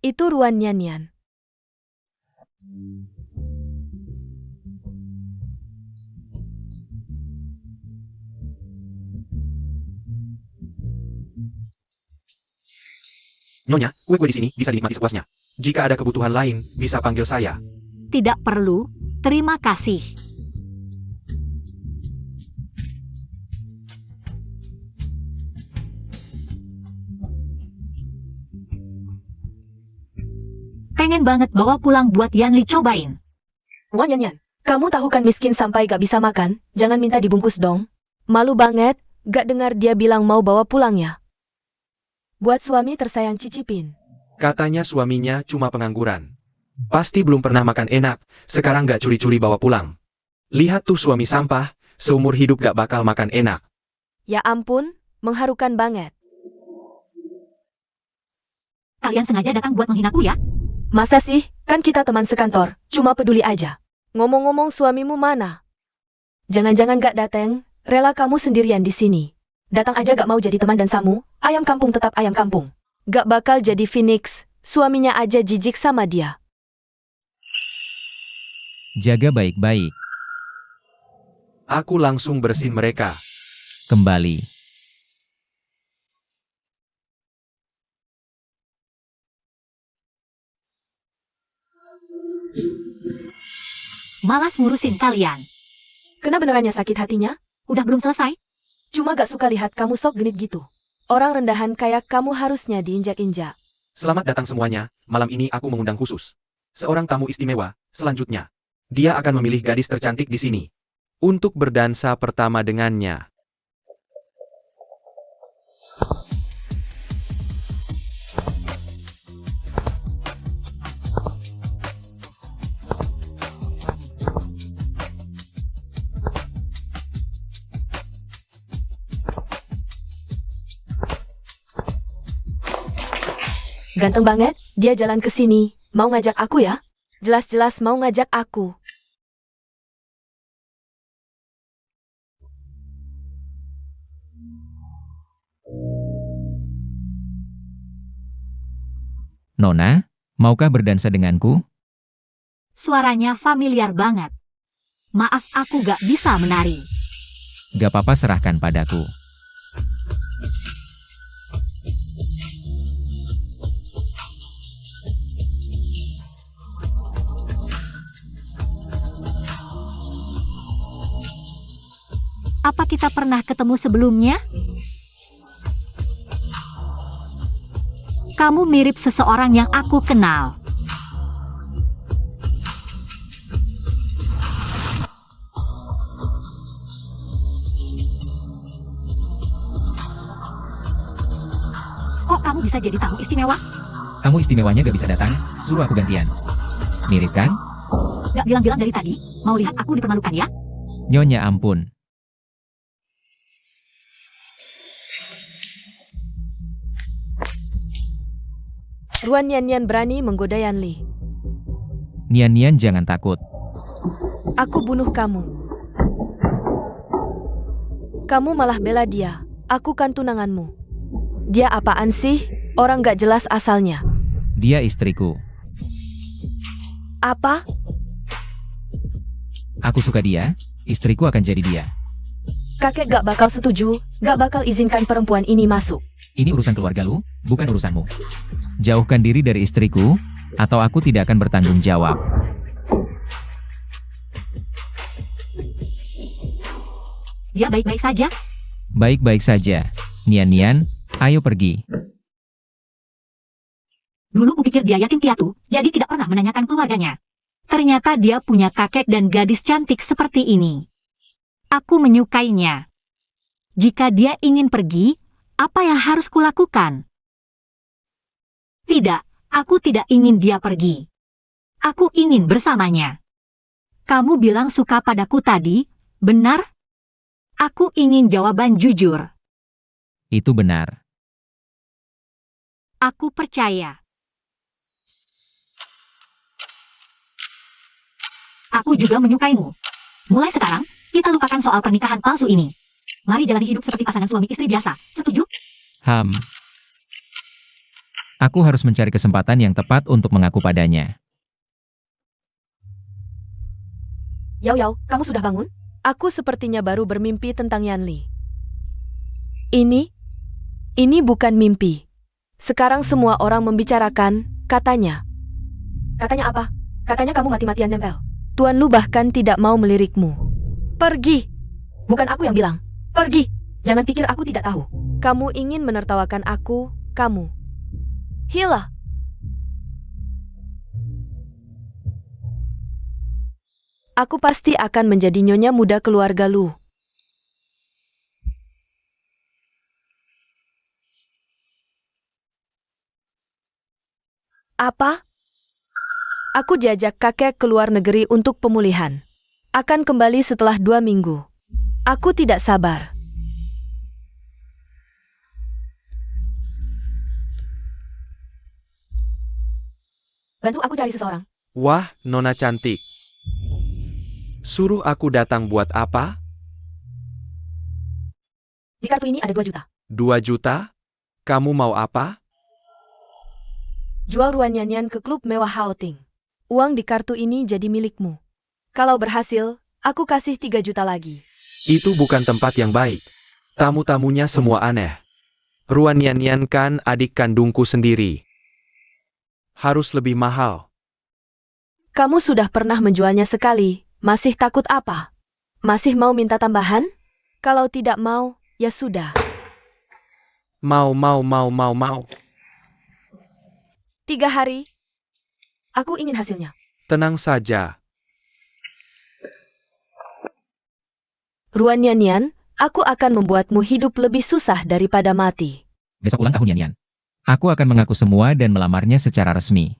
Itu Ruan Yan. Nyonya, kue-kue di sini bisa dinikmati sepuasnya. Jika ada kebutuhan lain, bisa panggil saya. Tidak perlu, terima kasih. Pengen banget bawa pulang buat Yanli cobain. Ruan Yan, kamu tahu kan miskin sampai gak bisa makan? Jangan minta dibungkus dong. Malu banget, gak dengar dia bilang mau bawa pulangnya. Buat suami tersayang cicipin. Katanya suaminya cuma pengangguran. Pasti belum pernah makan enak, sekarang gak curi-curi bawa pulang. Lihat tuh suami sampah, seumur hidup gak bakal makan enak. Ya ampun, mengharukan banget. Kalian sengaja datang buat menghinaku ya? Masa sih? Kan kita teman sekantor, cuma peduli aja. Ngomong-ngomong suamimu mana? Jangan-jangan gak datang, rela kamu sendirian di sini. Datang aja gak mau jadi teman dan samu, ayam kampung tetap ayam kampung. Gak bakal jadi Phoenix, suaminya aja jijik sama dia. Jaga baik-baik. Aku langsung bersin mereka. Kembali. Malas ngurusin kalian. Kena benerannya sakit hatinya? Udah belum selesai? Cuma gak suka lihat kamu sok genit gitu. Orang rendahan kayak kamu harusnya diinjak-injak. Selamat datang semuanya, malam ini aku mengundang khusus seorang tamu istimewa. Selanjutnya, dia akan memilih gadis tercantik di sini untuk berdansa pertama dengannya. Ganteng banget, dia jalan ke sini. Mau ngajak aku ya? Jelas-jelas mau ngajak aku. Nona, maukah berdansa denganku? Suaranya familiar banget. Maaf aku gak bisa menari. Gak apa-apa, serahkan padaku. Apa kita pernah ketemu sebelumnya? Kamu mirip seseorang yang aku kenal. Kok kamu bisa jadi tamu istimewa? Kamu istimewanya gak bisa datang, suruh aku gantian. Mirip kan? Gak bilang-bilang dari tadi, mau lihat aku dipermalukan ya? Nyonya ampun. Ruan Nian berani menggoda Yanli. Nian jangan takut. Aku bunuh kamu. Kamu malah bela dia. Aku kan tunanganmu. Dia apaan sih? Orang gak jelas asalnya. Dia istriku. Apa? Aku suka dia, istriku akan jadi dia. Kakek gak bakal setuju, gak bakal izinkan perempuan ini masuk. Ini urusan keluarga lu, bukan urusanmu. Jauhkan diri dari istriku, atau aku tidak akan bertanggung jawab. Dia baik-baik saja. Baik-baik saja. Nian, ayo pergi. Dulu kupikir dia yatim piatu, jadi tidak pernah menanyakan keluarganya. Ternyata dia punya kakek dan gadis cantik seperti ini. Aku menyukainya. Jika dia ingin pergi, apa yang harus kulakukan? Tidak, aku tidak ingin dia pergi. Aku ingin bersamanya. Kamu bilang suka padaku tadi, benar? Aku ingin jawaban jujur. Itu benar. Aku percaya. Aku juga menyukaimu. Mulai sekarang, kita lupakan soal pernikahan palsu ini. Mari jalani hidup seperti pasangan suami istri biasa. Setuju? Aku harus mencari kesempatan yang tepat untuk mengaku padanya. Yao, kamu sudah bangun? Aku sepertinya baru bermimpi tentang Yanli. Ini bukan mimpi. Sekarang semua orang membicarakan, katanya. Katanya apa? Katanya kamu mati-matian nempel. Tuan Lu bahkan tidak mau melirikmu. Pergi! Bukan aku yang bilang. Pergi! Jangan pikir aku tidak tahu. Kamu ingin menertawakan aku, kamu. Hila! Aku pasti akan menjadi nyonya muda keluarga Lu. Apa? Aku diajak kakek ke luar negeri untuk pemulihan. Akan kembali setelah 2 minggu. Aku tidak sabar. Bantu aku cari seseorang. Wah, Nona cantik. Suruh aku datang buat apa? Di kartu ini ada 2 juta. 2 juta? Kamu mau apa? Jual Ruan Nyanyian ke klub mewah Haoting. Uang di kartu ini jadi milikmu. Kalau berhasil, aku kasih 3 juta lagi. Itu bukan tempat yang baik. Tamu-tamunya semua aneh. Ruan Nyanyian kan adik kandungku sendiri. Harus lebih mahal. Kamu sudah pernah menjualnya sekali. Masih takut apa? Masih mau minta tambahan? Kalau tidak mau, ya sudah. Mau. 3 hari. Aku ingin hasilnya. Tenang saja. Ruan Nyanyian, aku akan membuatmu hidup lebih susah daripada mati. Besok ulang tahun Yan. Aku akan mengaku semua dan melamarnya secara resmi.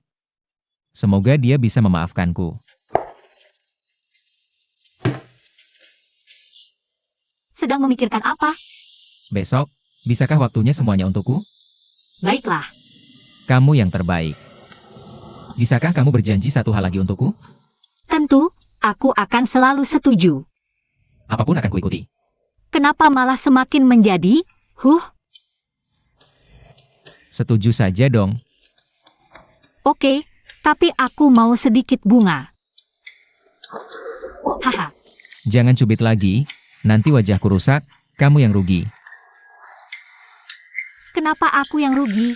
Semoga dia bisa memaafkanku. Sedang memikirkan apa? Besok, bisakah waktunya semuanya untukku? Baiklah. Kamu yang terbaik. Bisakah kamu berjanji satu hal lagi untukku? Tentu, aku akan selalu setuju. Apapun akan kuikuti. Kenapa malah semakin menjadi? Setuju saja dong. Oke, tapi aku mau sedikit bunga. Haha, Jangan cubit lagi, nanti wajahku rusak, kamu yang rugi. kenapa aku yang rugi?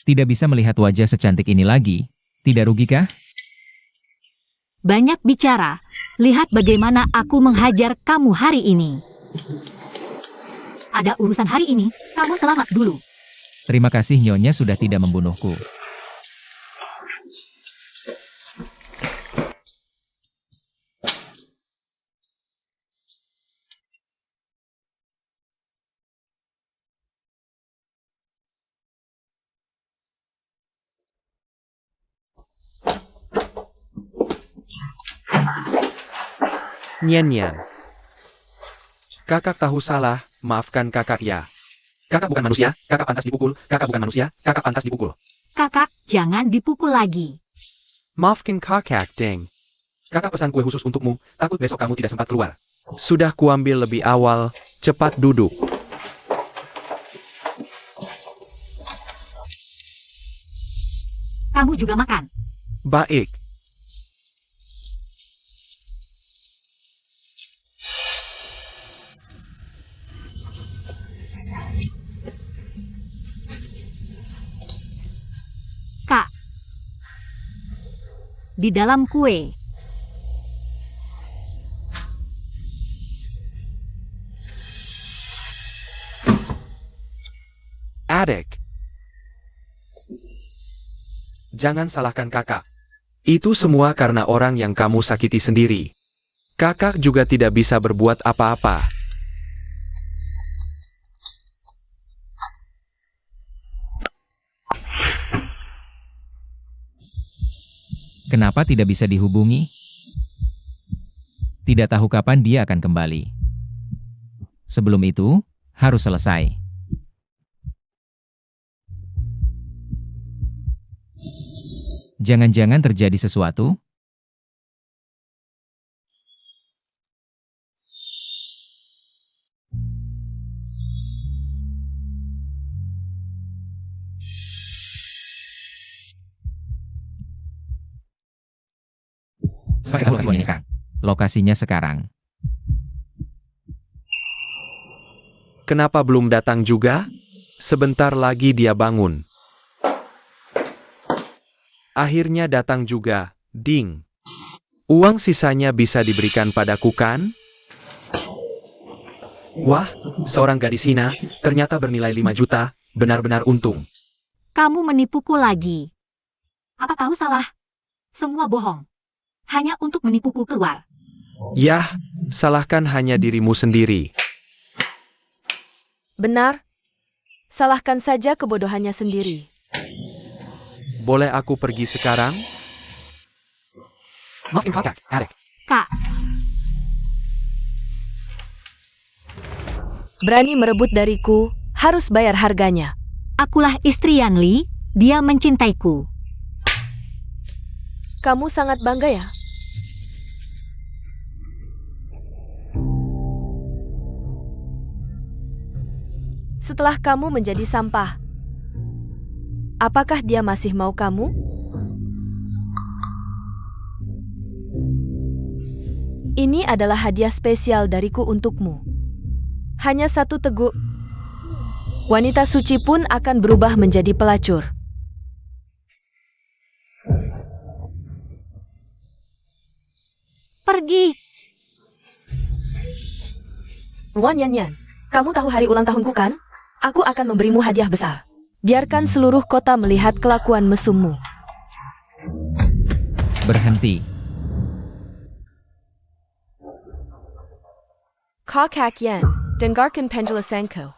Tidak bisa melihat wajah secantik ini lagi, tidak rugi kah? Banyak bicara. Lihat bagaimana aku menghajar kamu hari ini. Ada urusan hari ini, kamu selamat dulu. Terima kasih Nyonya sudah tidak membunuhku. Nyan. Kakak tahu salah, maafkan kakak ya. Kakak bukan manusia, kakak pantas dipukul, kakak bukan manusia, kakak pantas dipukul. Kakak, jangan dipukul lagi. Maafkan kakak, Deng. Kakak pesan kue khusus untukmu, takut besok kamu tidak sempat keluar. Sudah kuambil lebih awal, cepat duduk. Kamu juga makan. Baik. Kak. Di dalam kue. Adik. Jangan salahkan kakak. Itu semua karena orang yang kamu sakiti sendiri. Kakak juga tidak bisa berbuat apa-apa. Kenapa tidak bisa dihubungi? Tidak tahu kapan dia akan kembali. Sebelum itu, harus selesai. Jangan-jangan terjadi sesuatu? Lokasinya sekarang. Kenapa belum datang juga? Sebentar lagi dia bangun. Akhirnya datang juga, ding. Uang sisanya bisa diberikan padaku kan? Wah, seorang gadis hina, ternyata bernilai 5 juta, benar-benar untung. Kamu menipuku lagi. Apa tahu salah? Semua bohong. Hanya untuk menipuku keluar. Yah, salahkan hanya dirimu sendiri. Benar. Salahkan saja kebodohannya sendiri. Boleh aku pergi sekarang? Maafin kakak, Adik. Kak, Berani merebut dariku, harus bayar harganya. akulah istri Yanli, dia mencintaiku. Kamu sangat bangga ya? Setelah kamu menjadi sampah, apakah dia masih mau kamu? Ini adalah hadiah spesial dariku untukmu. Hanya satu teguk. Wanita suci pun akan berubah menjadi pelacur. Pergi. Wan Yanyan, kamu tahu hari ulang tahunku kan? Aku akan memberimu hadiah besar. Biarkan seluruh kota melihat kelakuan mesummu. Berhenti. Kakak Yan, dengarkan penjelasanku.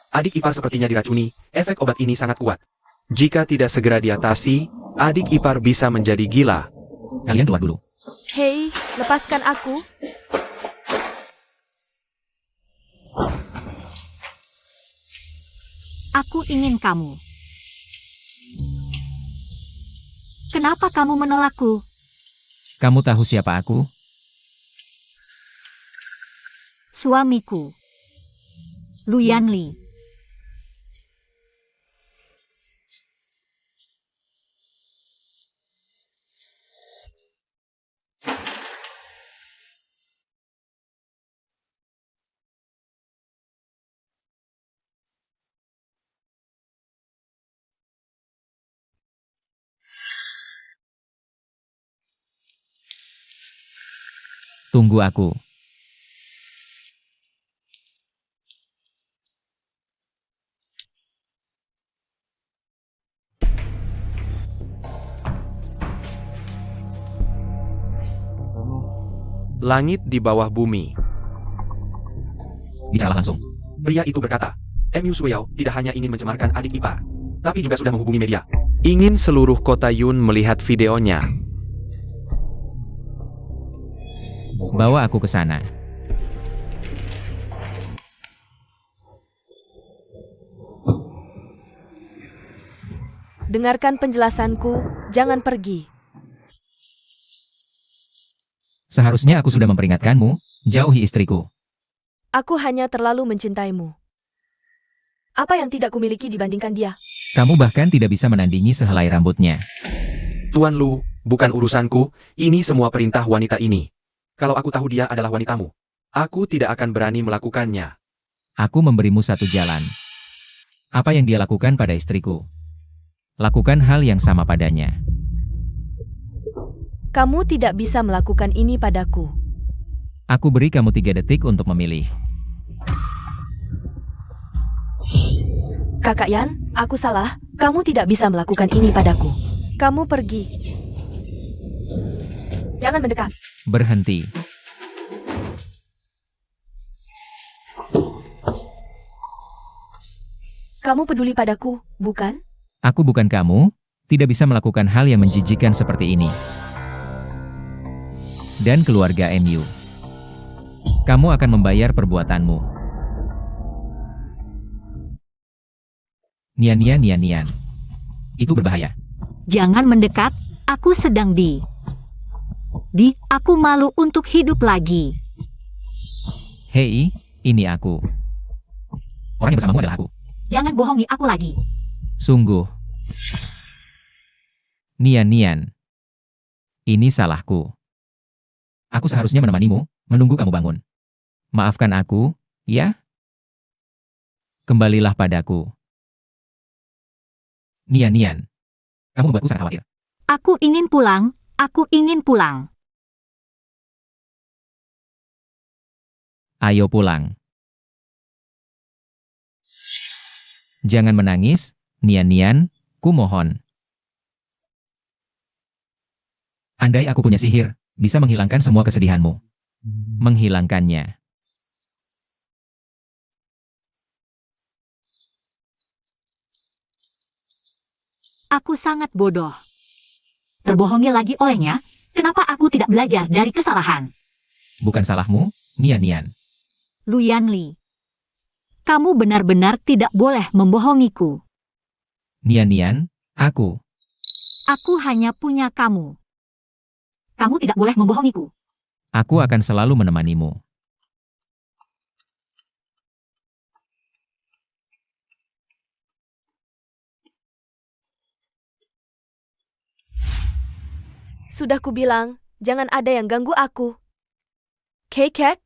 Adik ipar sepertinya diracuni, efek obat ini sangat kuat. Jika tidak segera diatasi, adik ipar bisa menjadi gila. Kalian keluar dulu. Hei, lepaskan aku. Aku ingin kamu. Kenapa kamu menolakku? Kamu tahu siapa aku? Suamiku. Lu Yanli. Tunggu aku. Langit di bawah bumi. Bicaralah langsung. Pria itu berkata, Mu Suyao tidak hanya ingin mencemarkan adik ipar, tapi juga sudah menghubungi media. Ingin seluruh kota Yun melihat videonya. Bawa aku ke sana. Dengarkan penjelasanku, jangan pergi. Seharusnya aku sudah memperingatkanmu, jauhi istriku. Aku hanya terlalu mencintaimu. Apa yang tidak kumiliki dibandingkan dia? Kamu bahkan tidak bisa menandingi sehelai rambutnya. Tuan Lu, bukan urusanku, ini semua perintah wanita ini. Kalau aku tahu dia adalah wanitamu, aku tidak akan berani melakukannya. Aku memberimu satu jalan. Apa yang dia lakukan pada istriku? Lakukan hal yang sama padanya. Kamu tidak bisa melakukan ini padaku. Aku beri kamu 3 detik untuk memilih. Kakak Yan, aku salah. Kamu tidak bisa melakukan ini padaku. Kamu pergi. Jangan mendekat. Berhenti. Kamu peduli padaku, bukan? Aku bukan kamu, tidak bisa melakukan hal yang menjijikan seperti ini. Dan keluarga MU. Kamu akan membayar perbuatanmu. Nian. Itu berbahaya. Jangan mendekat, aku sedang aku malu untuk hidup lagi. Hei, ini aku. Orang yang bersamamu adalah aku. Jangan bohongi aku lagi. Sungguh. Nian. Ini salahku. Aku seharusnya menemanimu, menunggu kamu bangun. Maafkan aku, ya? Kembalilah padaku. Nian. Kamu membuatku sangat khawatir. Aku ingin pulang. Ayo pulang. Jangan menangis, Nian, ku mohon. Andai aku punya sihir, bisa menghilangkan semua kesedihanmu. Menghilangkannya. Aku sangat bodoh. Terbohongi lagi olehnya, kenapa aku tidak belajar dari kesalahan? Bukan salahmu, Nian. Lu Yanli. Kamu benar-benar tidak boleh membohongiku. Nian Nian, aku. Aku hanya punya kamu. Kamu tidak boleh membohongiku. Aku akan selalu menemanimu. Sudah kubilang, jangan ada yang ganggu aku. Keket,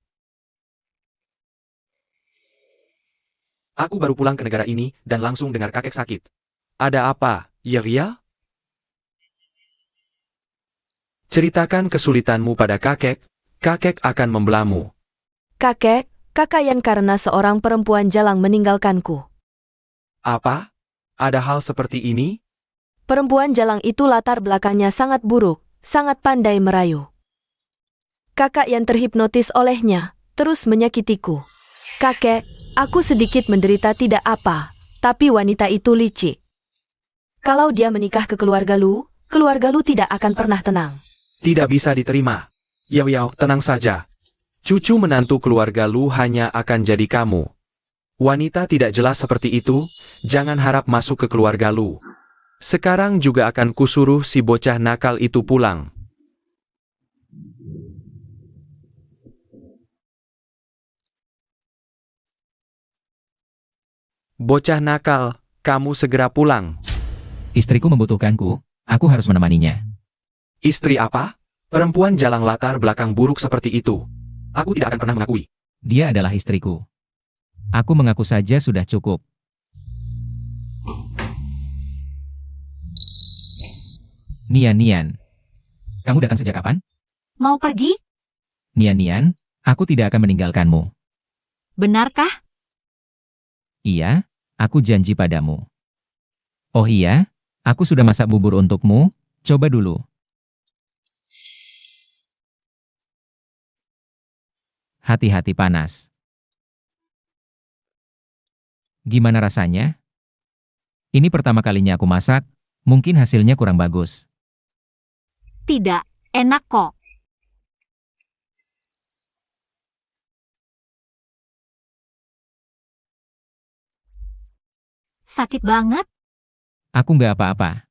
Aku baru pulang ke negara ini dan langsung dengar kakek sakit. Ada apa, Yeria? Ceritakan kesulitanmu pada kakek. Kakek akan membelamu. kakek, Kakayan karena seorang perempuan jalang meninggalkanku. Apa? Ada hal seperti ini? Perempuan jalang itu latar belakangnya sangat buruk, sangat pandai merayu. Kakayan terhipnotis olehnya, terus menyakitiku. Kakek, aku sedikit menderita tidak apa, tapi wanita itu licik. Kalau dia menikah ke keluarga Lu tidak akan pernah tenang. Tidak bisa diterima. Yao, tenang saja. Cucu menantu keluarga Lu hanya akan jadi kamu. Wanita tidak jelas seperti itu, jangan harap masuk ke keluarga Lu. Sekarang juga akan kusuruh si bocah nakal itu pulang. Bocah nakal, kamu segera pulang. Istriku membutuhkanku, aku harus menemaninya. Istri apa? Perempuan jalang latar belakang buruk seperti itu. Aku tidak akan pernah mengakui. Dia adalah istriku. Aku mengaku saja sudah cukup. Nian Nian, kamu datang sejak kapan? Mau pergi? Nian Nian, aku tidak akan meninggalkanmu. Benarkah? Iya, aku janji padamu. Oh iya, aku sudah masak bubur untukmu, coba dulu. Hati-hati panas. Gimana rasanya? Ini pertama kalinya aku masak, mungkin hasilnya kurang bagus. Tidak, enak kok. Sakit banget? Aku nggak apa-apa.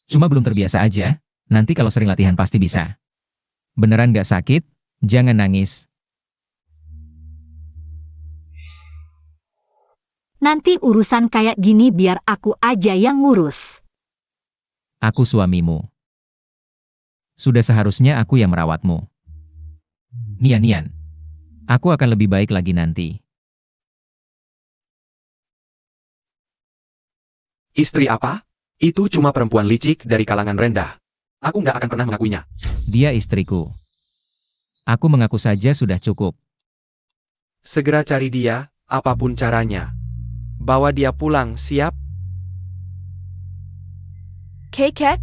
Cuma belum terbiasa aja, nanti kalau sering latihan pasti bisa. Beneran nggak sakit? Jangan nangis. Nanti urusan kayak gini biar aku aja yang ngurus. Aku suamimu. Sudah seharusnya aku yang merawatmu. Nian Nian, aku akan lebih baik lagi nanti. Istri apa? Itu cuma perempuan licik dari kalangan rendah. Aku nggak akan pernah mengakuinya. Dia istriku. Aku mengaku saja sudah cukup. Segera cari dia, apapun caranya. Bawa dia pulang, siap? Keket,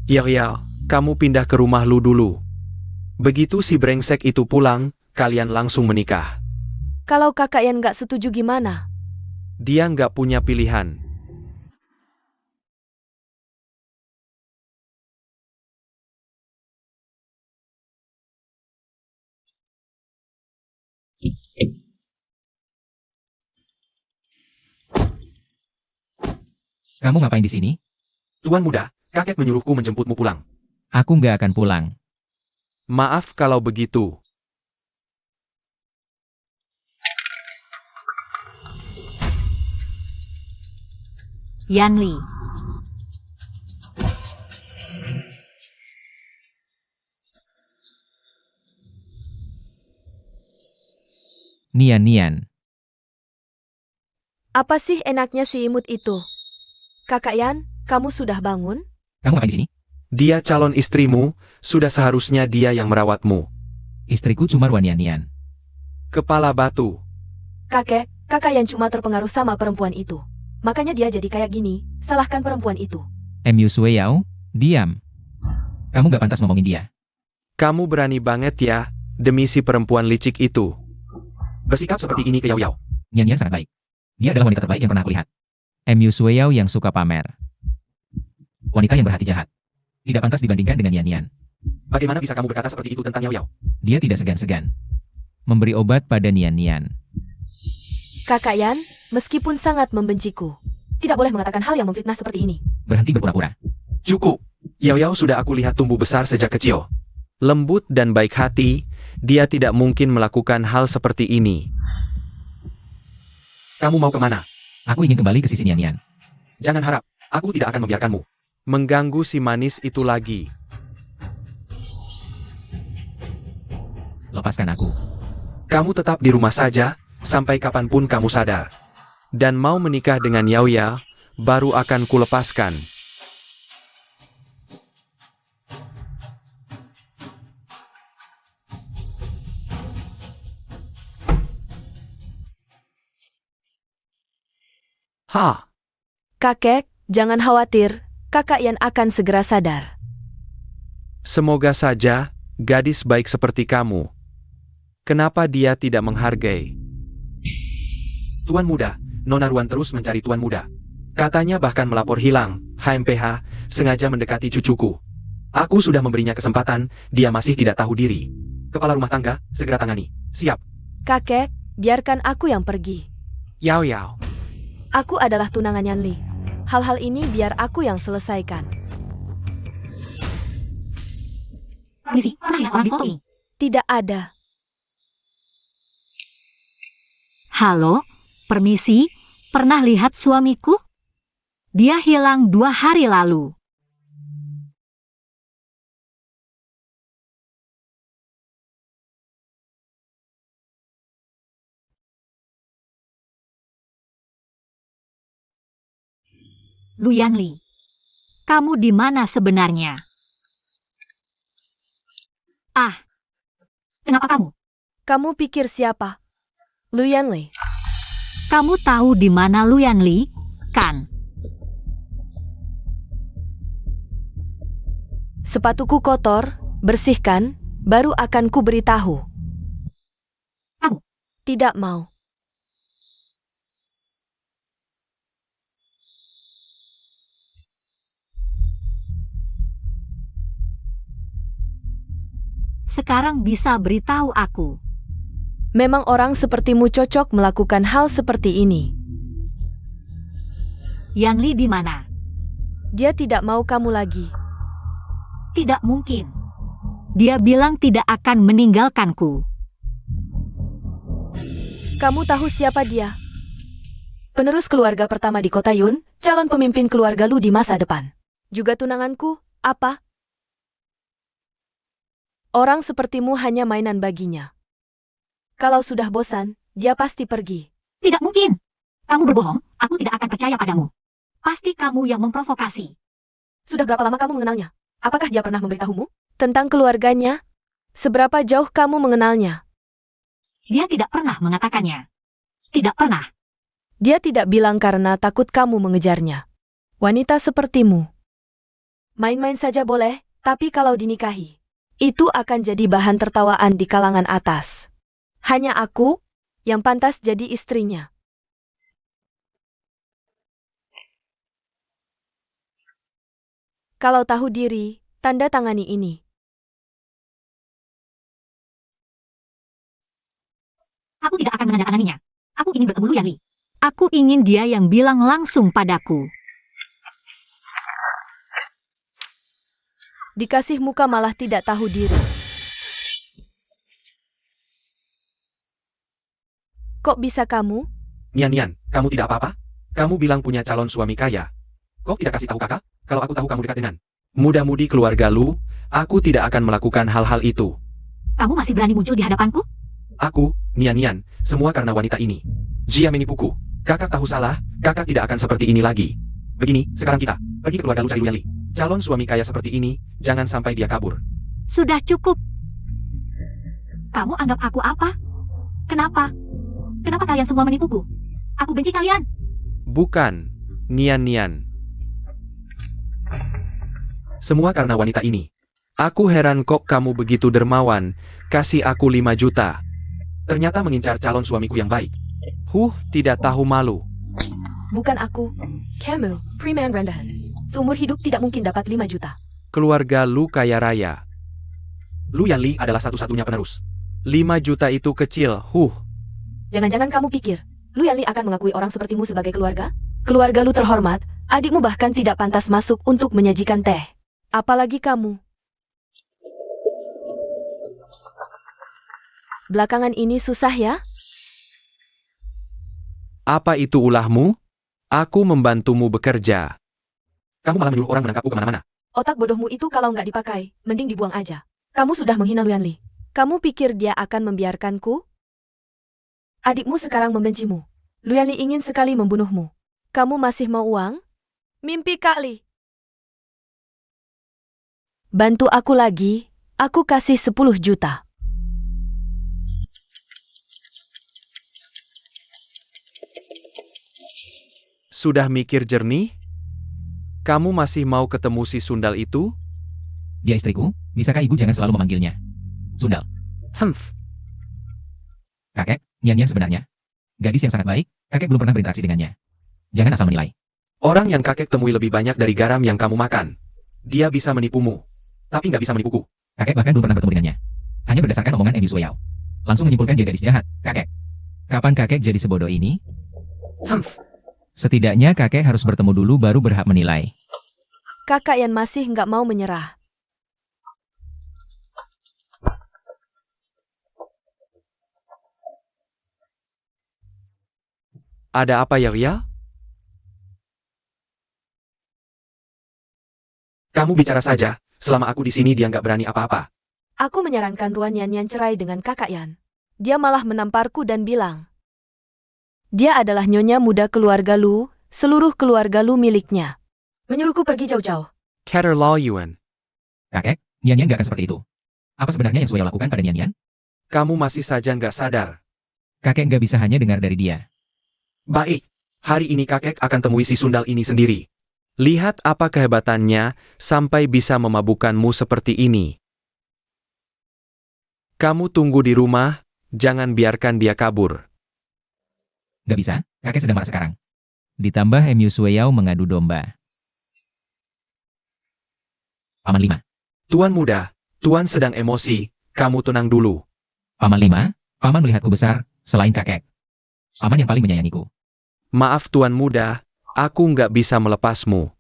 Yao, kamu pindah ke rumah Lu dulu. Begitu si brengsek itu pulang, kalian langsung menikah. kalau Kakayan nggak setuju gimana? Dia nggak punya pilihan. Kamu ngapain di sini? Tuan muda, kakek menyuruhku menjemputmu pulang. Aku nggak akan pulang. Maaf kalau begitu. Yanli. Nian Nian, Apa sih enaknya si imut itu? Kakayan, kamu sudah bangun? kamu ngapain di sini? Dia calon istrimu, sudah seharusnya dia yang merawatmu. Istriku cuma Nian Nian. Kepala batu. Kakek, Kakayan cuma terpengaruh sama perempuan itu. Makanya dia jadi kayak gini, salahkan perempuan itu. Mu Sui Yao, diam. Kamu nggak pantas ngomongin dia. Kamu berani banget ya, demi si perempuan licik itu. Bersikap seperti ini ke Yao. Nian Nian sangat baik. Dia adalah wanita terbaik yang pernah aku lihat. Mu Sui Yao yang suka pamer. Wanita yang berhati jahat. Tidak pantas dibandingkan dengan Nian Nian. Bagaimana bisa kamu berkata seperti itu tentang Yao? Dia tidak segan-segan memberi obat pada Nian Nian. Kakak Yan, meskipun sangat membenciku, tidak boleh mengatakan hal yang memfitnah seperti ini. Berhenti berpura-pura. Cukup. Yao Yao sudah aku lihat tumbuh besar sejak kecil. Lembut dan baik hati, dia tidak mungkin melakukan hal seperti ini. Kamu mau kemana? Aku ingin kembali ke sisi Nian Nian. Jangan harap, aku tidak akan membiarkanmu mengganggu si manis itu lagi. Lepaskan aku. Kamu tetap di rumah saja, sampai kapanpun kamu sadar. Dan mau menikah dengan Yao Yao, baru akan kulepaskan. Ha! Kakek, jangan khawatir, Kakak Yan akan segera sadar. Semoga saja, gadis baik seperti kamu. Kenapa dia tidak menghargai? Tuan muda, Nona Ruan terus mencari tuan muda. Katanya bahkan melapor hilang, HMPH, sengaja mendekati cucuku. Aku sudah memberinya kesempatan, dia masih tidak tahu diri. Kepala rumah tangga, segera tangani. Siap. Kakek, biarkan aku yang pergi. Yao Yao. Aku adalah tunangan Yan Li. Hal-hal ini biar aku yang selesaikan. Permisi, pernah lihat orang di foto ini? Tidak ada. Halo, permisi, pernah lihat suamiku? Dia hilang 2 hari lalu. Lu Yanli, kamu di mana sebenarnya? Ah, kenapa kamu? Kamu pikir siapa? Lu Yanli. Kamu tahu di mana Lu Yanli, kan? Sepatuku kotor, bersihkan, baru akan ku beritahu. Kamu? Tidak mau. Sekarang bisa beritahu aku. Memang orang sepertimu cocok melakukan hal seperti ini. Yanli di mana? Dia tidak mau kamu lagi. Tidak mungkin. Dia bilang tidak akan meninggalkanku. Kamu tahu siapa dia? Penerus keluarga pertama di kota Yun, calon pemimpin keluarga Lu di masa depan. Juga tunanganku, apa? Orang sepertimu hanya mainan baginya. Kalau sudah bosan, dia pasti pergi. Tidak mungkin. Kamu berbohong, aku tidak akan percaya padamu. Pasti kamu yang memprovokasi. Sudah berapa lama kamu mengenalnya? Apakah dia pernah memberitahumu tentang keluarganya? Seberapa jauh kamu mengenalnya? Dia tidak pernah mengatakannya. Tidak pernah. Dia tidak bilang karena takut kamu mengejarnya. Wanita sepertimu. Main-main saja boleh, tapi kalau dinikahi, itu akan jadi bahan tertawaan di kalangan atas. Hanya aku yang pantas jadi istrinya. Kalau tahu diri, tanda tangani ini. Aku tidak akan menandatanganinya. Aku ingin bertemu Lu Yanli. Aku ingin dia yang bilang langsung padaku. Dikasih muka malah tidak tahu diri. Kok bisa kamu? Nian Nian, kamu tidak apa-apa? Kamu bilang punya calon suami kaya. Kok tidak kasih tahu kakak? Kalau aku tahu kamu dekat dengan muda-mudi keluarga Lu, aku tidak akan melakukan hal-hal itu. Kamu masih berani muncul di hadapanku? Aku, Nian Nian, semua karena wanita ini. Jia menipuku. Kakak tahu salah, kakak tidak akan seperti ini lagi. Begini, sekarang kita pergi ke keluarga Lu cari Lu Yanli. Calon suami kaya seperti ini, jangan sampai dia kabur. Sudah cukup. Kamu anggap aku apa? Kenapa? Kenapa kalian semua menipuku? Aku benci kalian. Bukan, Nian Nian. Semua karena wanita ini. Aku heran kok kamu begitu dermawan, kasih aku 5 juta. Ternyata mengincar calon suamiku yang baik. Tidak tahu malu. Bukan aku. Kamu, Freeman rendahan. Seumur hidup tidak mungkin dapat 5 juta. Keluarga Lu kaya raya. Lu Yanli adalah satu-satunya penerus. 5 juta itu kecil, Jangan-jangan kamu pikir, Lu Yanli akan mengakui orang sepertimu sebagai keluarga? Keluarga Lu terhormat, adikmu bahkan tidak pantas masuk untuk menyajikan teh. Apalagi kamu. Belakangan ini susah ya? Apa itu ulahmu? Aku membantumu bekerja. Kamu malah menyuruh orang menangkapku kemana-mana. Otak bodohmu itu kalau nggak dipakai, mending dibuang aja. Kamu sudah menghina Lu Yanli. Kamu pikir dia akan membiarkanku? Adikmu sekarang membencimu. Lu Yanli ingin sekali membunuhmu. Kamu masih mau uang? Mimpi kali. Bantu aku lagi, aku kasih 10 juta. Sudah mikir jernih? Kamu masih mau ketemu si Sundal itu? Dia istriku, bisakah ibu jangan selalu memanggilnya Sundal? Humph. Kakek, Nian sebenarnya gadis yang sangat baik, kakek belum pernah berinteraksi dengannya. Jangan asal menilai. Orang yang kakek temui lebih banyak dari garam yang kamu makan. Dia bisa menipumu, tapi nggak bisa menipuku. Kakek bahkan belum pernah bertemu dengannya. Hanya berdasarkan omongan Emi Suyao. Langsung menyimpulkan dia gadis jahat, kakek. Kapan kakek jadi sebodoh ini? Humph. Setidaknya kakek harus bertemu dulu baru berhak menilai. Kakak Yan masih nggak mau menyerah. Ada apa ya, Ria? Kamu bicara saja, selama aku di sini dia nggak berani apa-apa. Aku menyarankan Ruan Yan cerai dengan kakak Yan. Dia malah menamparku dan bilang, dia adalah nyonya muda keluarga Lu, seluruh keluarga Lu miliknya. Menyuruhku pergi jauh-jauh. Cater Law Yuan, Kakek, Nian gak akan seperti itu. Apa sebenarnya yang Suyao lakukan pada Nian? kamu masih saja nggak sadar. Kakek gak bisa hanya dengar dari dia. Baik, hari ini kakek akan temui si Sundal ini sendiri. Lihat apa kehebatannya sampai bisa memabukkanmu seperti ini. Kamu tunggu di rumah, jangan biarkan dia kabur. Gak bisa, kakek sedang marah sekarang. Ditambah Emi Suyao mengadu domba. Paman 5. Tuan muda, Tuan sedang emosi, kamu tenang dulu. Paman 5, paman melihatku besar, selain kakek. Paman yang paling menyayangiku. Maaf Tuan muda, aku nggak bisa melepasmu.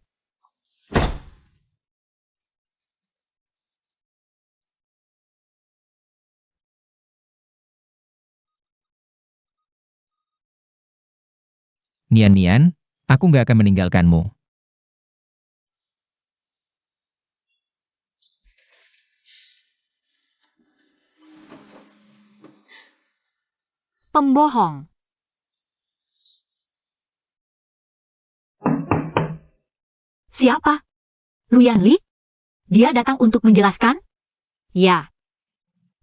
Nian, aku gak akan meninggalkanmu. Pembohong. Siapa? Lu Yanli? Dia datang untuk menjelaskan? Ya.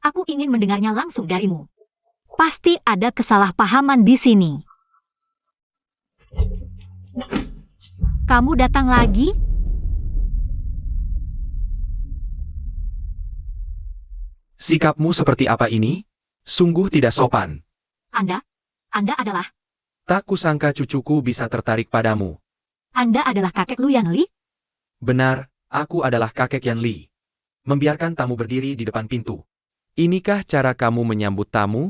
Aku ingin mendengarnya langsung darimu. Pasti ada kesalahpahaman di sini. Kamu datang lagi? Sikapmu seperti apa ini? Sungguh tidak sopan. Anda adalah Tak kusangka cucuku bisa tertarik padamu. Anda adalah kakek Lu Yanli? Benar, aku adalah kakek Yan Li. Membiarkan tamu berdiri di depan pintu. Inikah cara kamu menyambut tamu?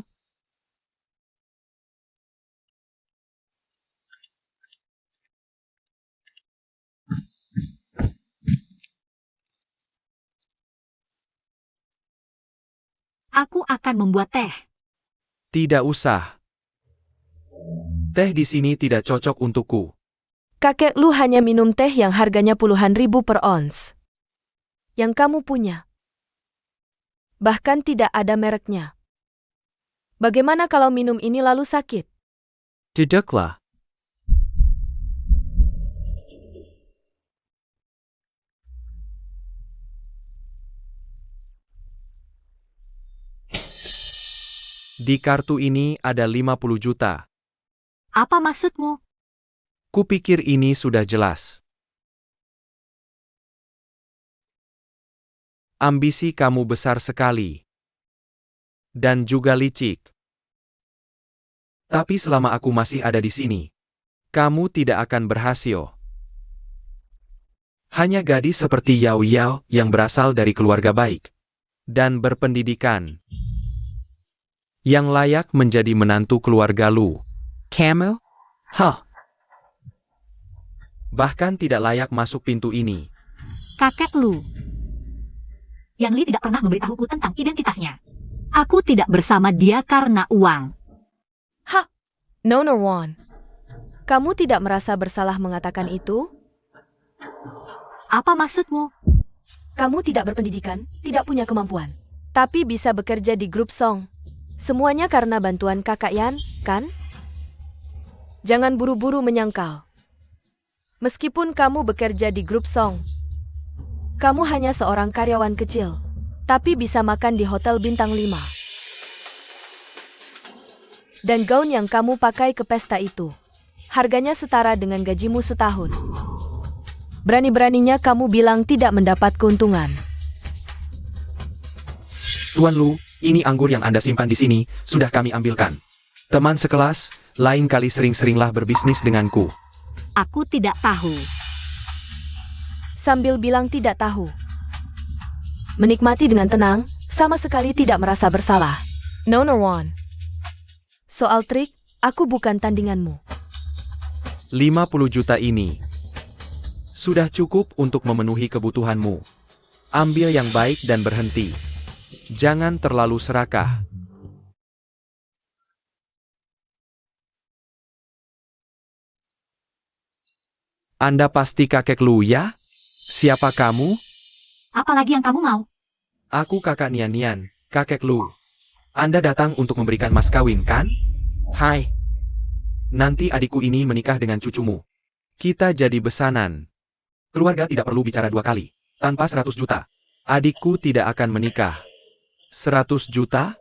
Aku akan membuat teh. Tidak usah. Teh di sini tidak cocok untukku. Kakek Lu hanya minum teh yang harganya puluhan ribu per ons. Yang kamu punya. Bahkan tidak ada mereknya. Bagaimana kalau minum ini lalu sakit? Tidaklah. Di kartu ini ada 50 juta. Apa maksudmu? Kupikir ini sudah jelas. Ambisi kamu besar sekali. Dan juga licik. Tapi selama aku masih ada di sini, kamu tidak akan berhasil. Hanya gadis seperti Yao Yao yang berasal dari keluarga baik dan berpendidikan, yang layak menjadi menantu keluarga Lu, Camel? Hah. Bahkan tidak layak masuk pintu ini. Kakek Lu. Yan Li tidak pernah memberitahuku tentang identitasnya. Aku tidak bersama dia karena uang. Nona Wan. Kamu tidak merasa bersalah mengatakan itu? Apa maksudmu? Kamu tidak berpendidikan, tidak punya kemampuan. Tapi bisa bekerja di grup Song. Semuanya karena bantuan kakak Yan, kan? Jangan buru-buru menyangkal. Meskipun kamu bekerja di grup Song, kamu hanya seorang karyawan kecil, tapi bisa makan di hotel bintang 5. Dan gaun yang kamu pakai ke pesta itu, harganya setara dengan gajimu setahun. Berani-beraninya kamu bilang tidak mendapat keuntungan. Tuan Lu, ini anggur yang Anda simpan di sini, sudah kami ambilkan. Teman sekelas, lain kali sering-seringlah berbisnis denganku. Aku tidak tahu. Sambil bilang tidak tahu. Menikmati dengan tenang, sama sekali tidak merasa bersalah. Nona Wan. Soal trik, aku bukan tandinganmu. 50 juta ini sudah cukup untuk memenuhi kebutuhanmu. Ambil yang baik dan berhenti. Jangan terlalu serakah. Anda pasti kakek Lu ya? Siapa kamu? Apalagi yang kamu mau? Aku kakak Nian Nian, kakek Lu. Anda datang untuk memberikan mas kawin, kan? Hai. Nanti adikku ini menikah dengan cucumu. Kita jadi besanan. Keluarga tidak perlu bicara 2 kali. Tanpa 100 juta. Adikku tidak akan menikah. 100 juta?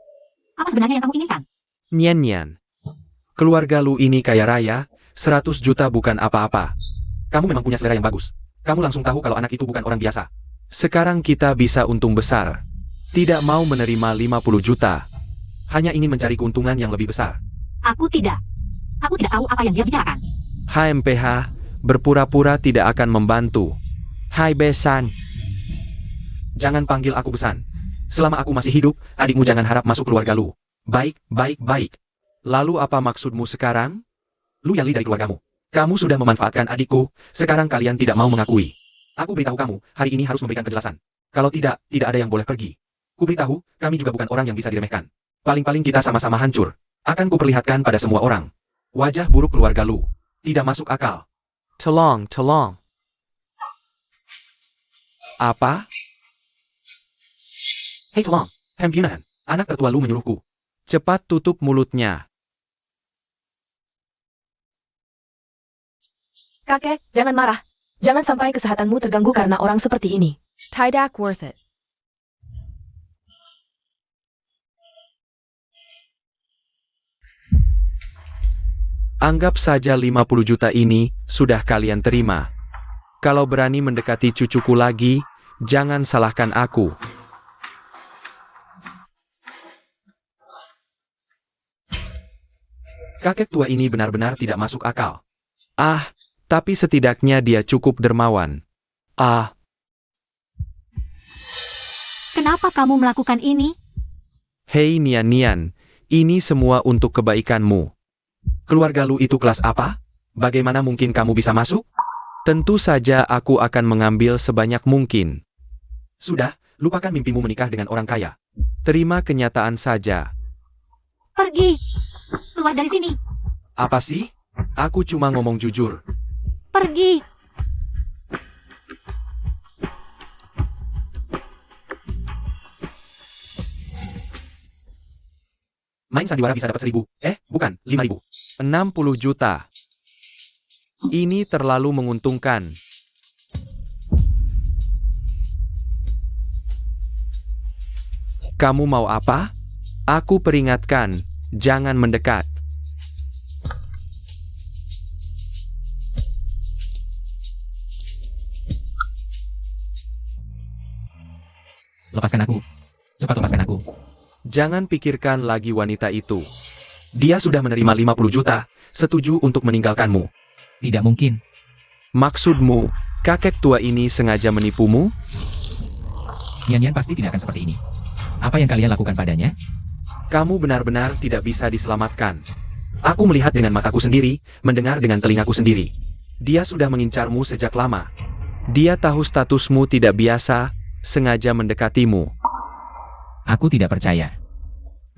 Apa sebenarnya yang kamu inginkan? Nian Nian. Keluarga Lu ini kaya raya, 100 juta bukan apa-apa. Kamu memang punya selera yang bagus. Kamu langsung tahu kalau anak itu bukan orang biasa. Sekarang kita bisa untung besar. Tidak mau menerima 50 juta. Hanya ingin mencari keuntungan yang lebih besar. Aku tidak tahu apa yang dia bicarakan. HMPH, berpura-pura tidak akan membantu. Hai Besan. Jangan panggil aku Besan. Selama aku masih hidup, adikmu jangan harap masuk keluarga Lu. Baik. Lalu apa maksudmu sekarang? Lu Yan Li dari keluargamu. Kamu sudah memanfaatkan adikku, sekarang kalian tidak mau mengakui. Aku beritahu kamu, hari ini harus memberikan penjelasan. Kalau tidak ada yang boleh pergi. Ku beritahu, kami juga bukan orang yang bisa diremehkan. Paling-paling kita sama-sama hancur. Akan kuperlihatkan pada semua orang. Wajah buruk keluarga Lu. Tidak masuk akal. Tolong. Apa? Hei tolong, Hempiunan, anak tertua Lu menyuruhku. Cepat tutup mulutnya. Kakek, jangan marah. Jangan sampai kesehatanmu terganggu karena orang seperti ini. Tidak worth it. Anggap saja 50 juta ini sudah kalian terima. Kalau berani mendekati cucuku lagi, jangan salahkan aku. Kakek tua ini benar-benar tidak masuk akal. Tapi setidaknya dia cukup dermawan. Kenapa kamu melakukan ini? Hei Nian Nian, ini semua untuk kebaikanmu. Keluarga Lu itu kelas apa? Bagaimana mungkin kamu bisa masuk? Tentu saja aku akan mengambil sebanyak mungkin. Sudah, lupakan mimpimu menikah dengan orang kaya. Terima kenyataan saja. Pergi. Keluar dari sini. Apa sih? Aku cuma ngomong jujur. Pergi. Main sandiwara bisa dapat 1.000. Bukan, 5.000. 60 juta. Ini terlalu menguntungkan. Kamu mau apa? Aku peringatkan, jangan mendekat. Lepaskan aku. Cepat lepaskan aku. Jangan pikirkan lagi wanita itu. Dia sudah menerima 50 juta, setuju untuk meninggalkanmu. Tidak mungkin. Maksudmu, kakek tua ini sengaja menipumu? Nian Nian pasti tidak akan seperti ini. Apa yang kalian lakukan padanya? Kamu benar-benar tidak bisa diselamatkan. Aku melihat dengan mataku sendiri, mendengar dengan telingaku sendiri. Dia sudah mengincarmu sejak lama. Dia tahu statusmu tidak biasa, sengaja mendekatimu. Aku tidak percaya.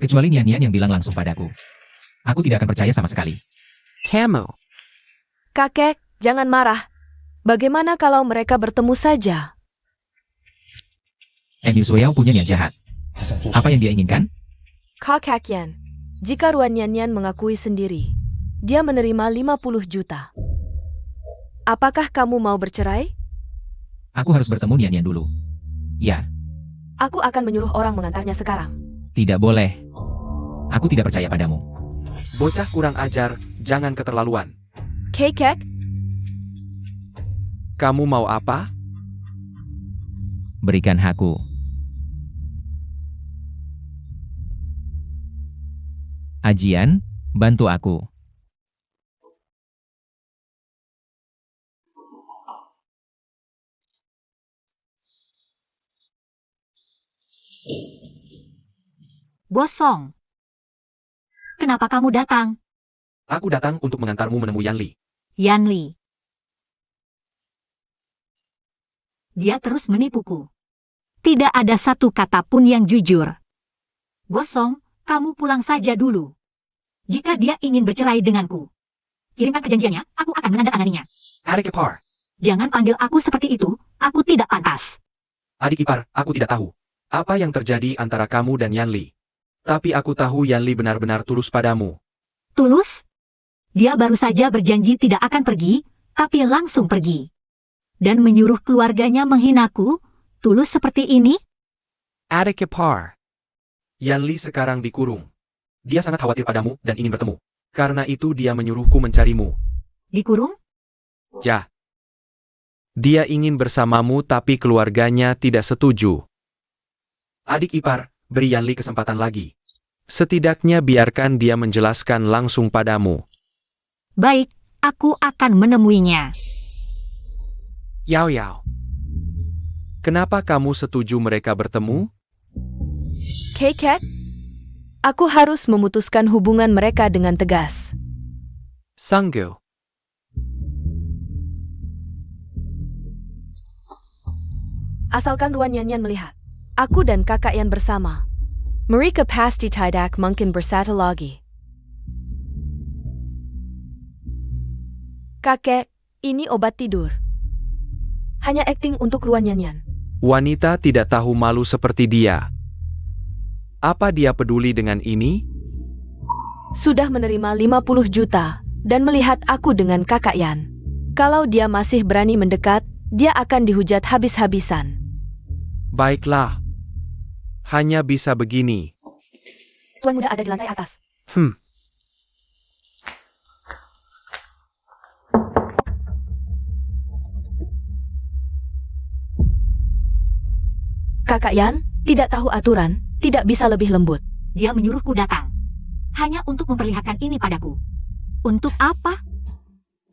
Kecuali Nian-Nian yang bilang langsung padaku. Aku tidak akan percaya sama sekali. Kamu. Kakek, jangan marah. Bagaimana kalau mereka bertemu saja? Yu Suyao punya niat jahat. Apa yang dia inginkan? Kakek Yan, jika Ruan Nian-Nian mengakui sendiri, dia menerima 50 juta. Apakah kamu mau bercerai? Aku harus bertemu Nian-Nian dulu. Ya, Aku akan menyuruh orang mengantarnya sekarang. tidak boleh. Aku tidak percaya padamu. Bocah kurang ajar, jangan keterlaluan. Kakek, Kamu mau apa? Berikan aku. Ajian, bantu aku. Bos Song. Kenapa kamu datang, Aku datang untuk mengantarmu menemui Yan Li. Yan Li? Dia terus menipuku. Tidak ada satu kata pun yang jujur. Bos Song, kamu pulang saja dulu. Jika dia ingin bercerai denganku, kirimkan perjanjiannya, aku akan menandatanganinya. Adik ipar. Jangan panggil aku seperti itu, aku tidak pantas. Adik ipar, aku tidak tahu apa yang terjadi antara kamu dan Yan Li. Tapi aku tahu Yan Li benar-benar tulus padamu. Tulus? Dia baru saja berjanji tidak akan pergi, tapi langsung pergi. Dan menyuruh keluarganya menghinaku, tulus seperti ini? Adik ipar. Yan Li sekarang dikurung. Dia sangat khawatir padamu dan ingin bertemu. Karena itu dia menyuruhku mencarimu. Dikurung? Ya. Dia ingin bersamamu tapi keluarganya tidak setuju. Adik ipar, beri Yan Li kesempatan lagi. Setidaknya biarkan dia menjelaskan langsung padamu. Baik, aku akan menemuinya. Yao Yao. Kenapa kamu setuju mereka bertemu? Kakek, aku harus memutuskan hubungan mereka dengan tegas. Sanggo. Asalkan Ruan Nian-Nian melihat. Aku dan kakak Yan bersama. Mereka pasti tidak mungkin bersatu lagi. Kakek, ini obat tidur. Hanya akting untuk Ruan Nian-Nian. Wanita tidak tahu malu seperti dia. Apa dia peduli dengan ini? Sudah menerima 50 juta dan melihat aku dengan kakak Yan. Kalau dia masih berani mendekat, dia akan dihujat habis-habisan. Baiklah. Hanya bisa begini. Tuan muda ada di lantai atas. Kakak Yan, tidak tahu aturan, tidak bisa lebih lembut. Dia menyuruhku datang. Hanya untuk memperlihatkan ini padaku. Untuk apa?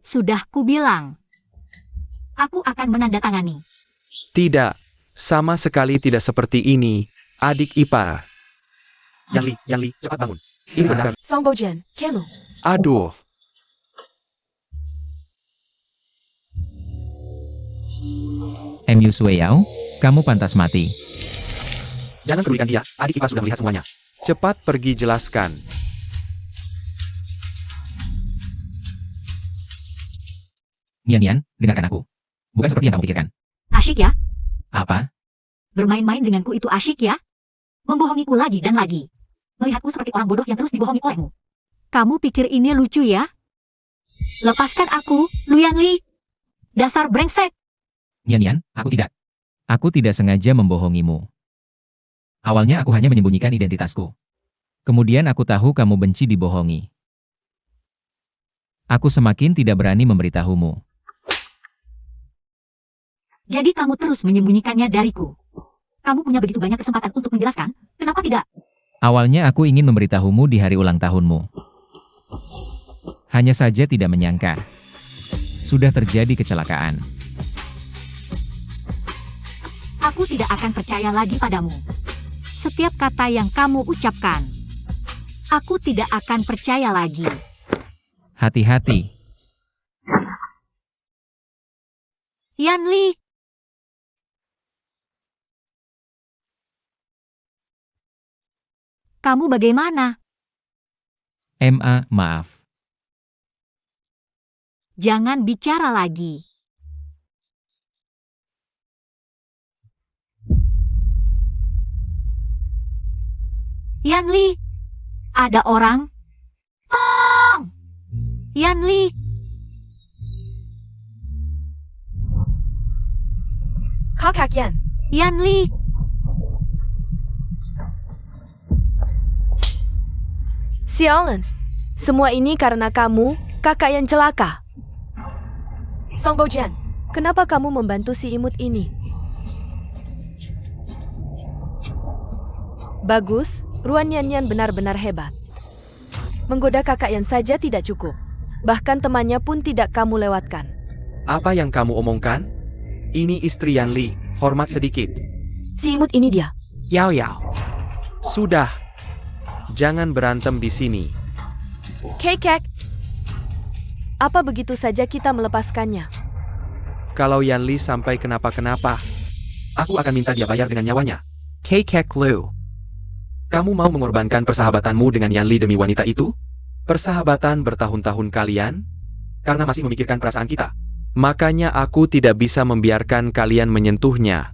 Sudah kubilang. Aku akan menandatangani. Tidak. Sama sekali tidak seperti ini, adik ipar. Yan Li, cepat bangun. Ini benar. Song Bojian, kamu. Aduh. Yu Suyao, kamu pantas mati. Jangan pedulikan dia, adik ipar sudah melihat semuanya. Cepat pergi jelaskan. Nian-Nian, dengarkan aku. Bukan seperti yang kamu pikirkan. Asyik ya? Apa? Bermain-main denganku itu asyik ya? Membohongiku lagi dan lagi. Melihatku seperti orang bodoh yang terus dibohongi olehmu. Kamu pikir ini lucu ya? Lepaskan aku, Lu Yan Li. Dasar brengsek. Nian-Nian, aku tidak. Aku tidak sengaja membohongimu. Awalnya aku hanya menyembunyikan identitasku. Kemudian aku tahu kamu benci dibohongi. Aku semakin tidak berani memberitahumu. Jadi kamu terus menyembunyikannya dariku. Kamu punya begitu banyak kesempatan untuk menjelaskan, kenapa tidak? Awalnya aku ingin memberitahumu di hari ulang tahunmu. Hanya saja tidak menyangka. Sudah terjadi kecelakaan. Aku tidak akan percaya lagi padamu. Setiap kata yang kamu ucapkan, aku tidak akan percaya lagi. Hati-hati. Yanli, kamu bagaimana? Maaf. Jangan bicara lagi. Yanli, ada orang? Tolong! Yanli, Kakakian, Yanli, sialan. Semua ini karena kamu, kakak yang celaka. Song Bojian, kenapa kamu membantu si imut ini? Bagus, Ruan Yanyan benar-benar hebat. Menggoda kakak yang saja tidak cukup. Bahkan temannya pun tidak kamu lewatkan. Apa yang kamu omongkan? Ini istri Yanli, hormat sedikit. Si imut ini dia. Yao Yao. Sudah. Jangan berantem di sini. Kekek. Apa begitu saja kita melepaskannya? Kalau Yanli sampai kenapa-kenapa, aku akan minta dia bayar dengan nyawanya. Kek Lu. Kamu mau mengorbankan persahabatanmu dengan Yanli demi wanita itu? Persahabatan bertahun-tahun kalian? Karena masih memikirkan perasaan kita. Makanya aku tidak bisa membiarkan kalian menyentuhnya.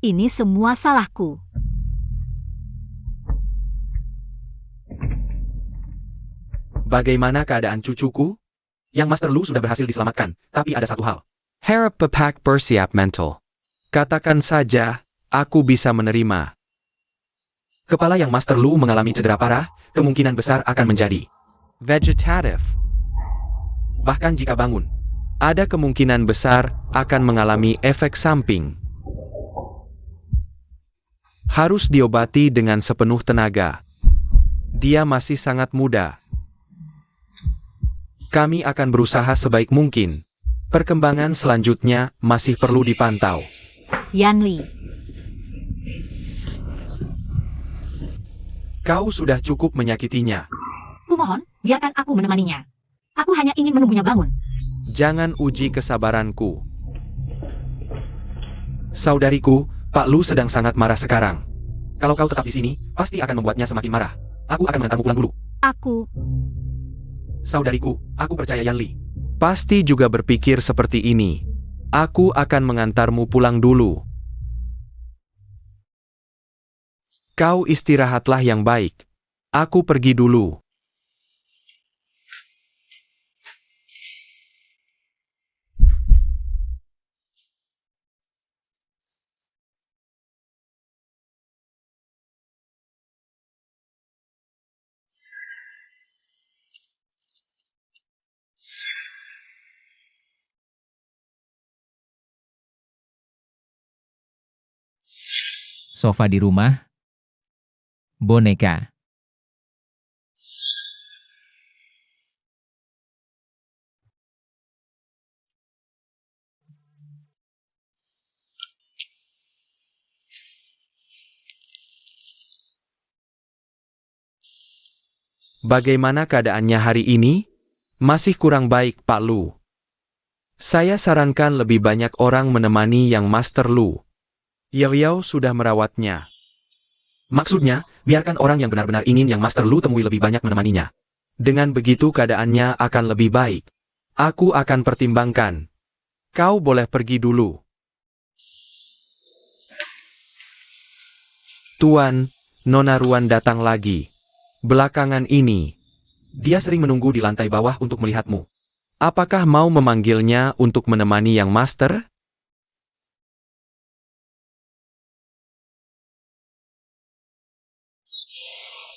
ini semua salahku. Bagaimana keadaan cucuku? Yang Master Lu sudah berhasil diselamatkan, tapi ada satu hal. Harap Pepak bersiap mental. Katakan saja, aku bisa menerima. Kepala yang Master Lu mengalami cedera parah, kemungkinan besar akan menjadi vegetatif. Bahkan jika bangun, ada kemungkinan besar akan mengalami efek samping. Harus diobati dengan sepenuh tenaga. Dia masih sangat muda. Kami akan berusaha sebaik mungkin. Perkembangan selanjutnya masih perlu dipantau. Yanli, Kau sudah cukup menyakitinya. kumohon, biarkan aku menemaninya. Aku hanya ingin menunggunya bangun. Jangan uji kesabaranku. Saudariku, Pak Lu sedang sangat marah sekarang. Kalau kau tetap di sini, pasti akan membuatnya semakin marah. Aku akan mengantarmu pulang dulu. Aku, Saudariku, aku percaya Yanli. Pasti juga berpikir seperti ini. Aku akan mengantarmu pulang dulu. Kau istirahatlah yang baik. Aku pergi dulu. Sofa di rumah. Boneka. Bagaimana keadaannya hari ini? Masih kurang baik, Pak Lu. Saya sarankan lebih banyak orang menemani yang Master Lu. Yao Yao sudah merawatnya. Maksudnya, biarkan orang yang benar-benar ingin yang Master Lu temui lebih banyak menemaninya. Dengan begitu keadaannya akan lebih baik. Aku akan pertimbangkan. Kau boleh pergi dulu. Tuan, Nona Ruan datang lagi. Belakangan ini, dia sering menunggu di lantai bawah untuk melihatmu. Apakah mau memanggilnya untuk menemani yang Master?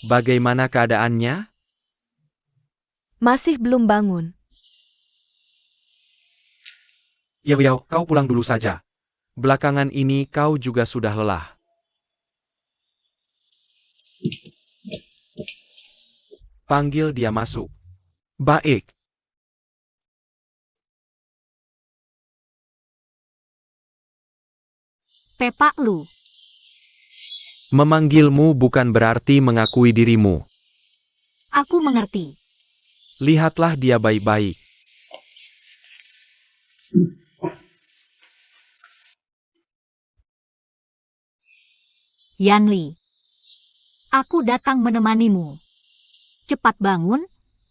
Bagaimana keadaannya? Masih belum bangun. Yao Yao, kau pulang dulu saja. Belakangan ini kau juga sudah lelah. Panggil dia masuk. Baik. Pepak Lu. Memanggilmu bukan berarti mengakui dirimu. Aku mengerti. Lihatlah dia baik-baik. Yanli, aku datang menemanimu. Cepat bangun,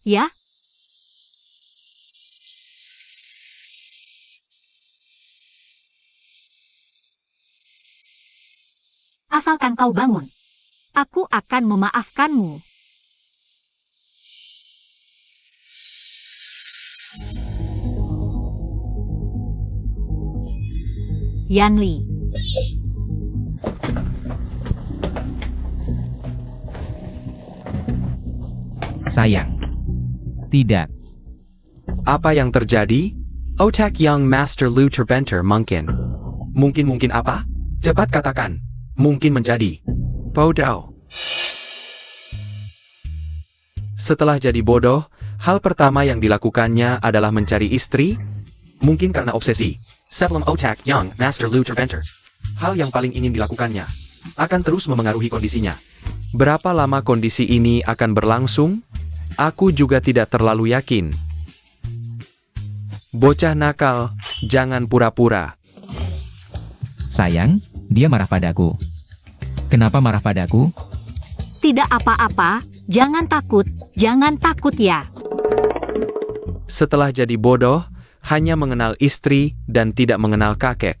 ya. Asalkan kau bangun, aku akan memaafkanmu. Yanli, Sayang. Tidak. Apa yang terjadi? Otak Young Master Lu terbenter mungkin. Mungkin apa? Cepat katakan. Mungkin menjadi bodoh. Setelah jadi bodoh, hal pertama yang dilakukannya adalah mencari istri. Mungkin karena obsesi. Sebelum Otak Young Master Lu terbenter, hal yang paling ingin dilakukannya akan terus memengaruhi kondisinya. Berapa lama kondisi ini akan berlangsung? Aku juga tidak terlalu yakin. Bocah nakal, jangan pura-pura. Sayang, dia marah padaku. Kenapa marah padaku? tidak apa-apa, jangan takut ya. Setelah jadi bodoh, hanya mengenal istri dan tidak mengenal kakek.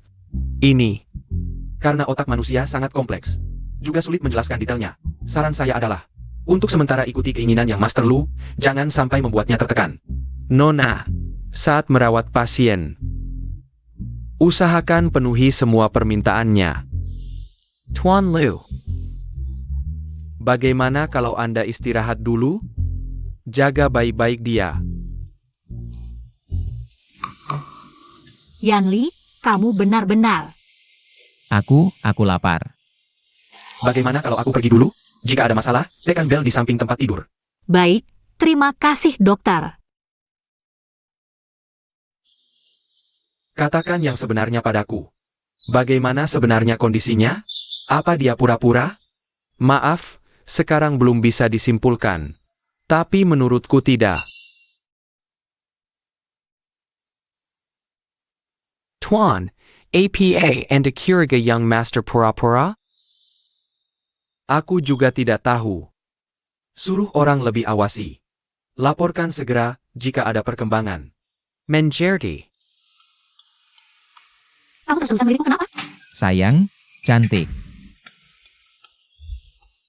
Ini karena otak manusia sangat kompleks, juga sulit menjelaskan detailnya. Saran saya adalah, untuk sementara ikuti keinginan yang Master Lu, jangan sampai membuatnya tertekan. Nona, saat merawat pasien, usahakan penuhi semua permintaannya. Tuan Liu, bagaimana kalau Anda istirahat dulu? Jaga baik-baik dia. Yanli, kamu benar-benar. Aku lapar. Bagaimana kalau aku pergi dulu? Jika ada masalah, tekan bel di samping tempat tidur. Baik, terima kasih dokter. Katakan yang sebenarnya padaku. Bagaimana sebenarnya kondisinya? Apa dia pura-pura? Maaf, sekarang belum bisa disimpulkan. Tapi menurutku tidak. Tuan, APA and the Kiriga Young Master pura-pura? Aku juga tidak tahu. Suruh orang lebih awasi. Laporkan segera jika ada perkembangan. Menjerti. Kamu terus-terusan meliput kenapa? Sayang, cantik.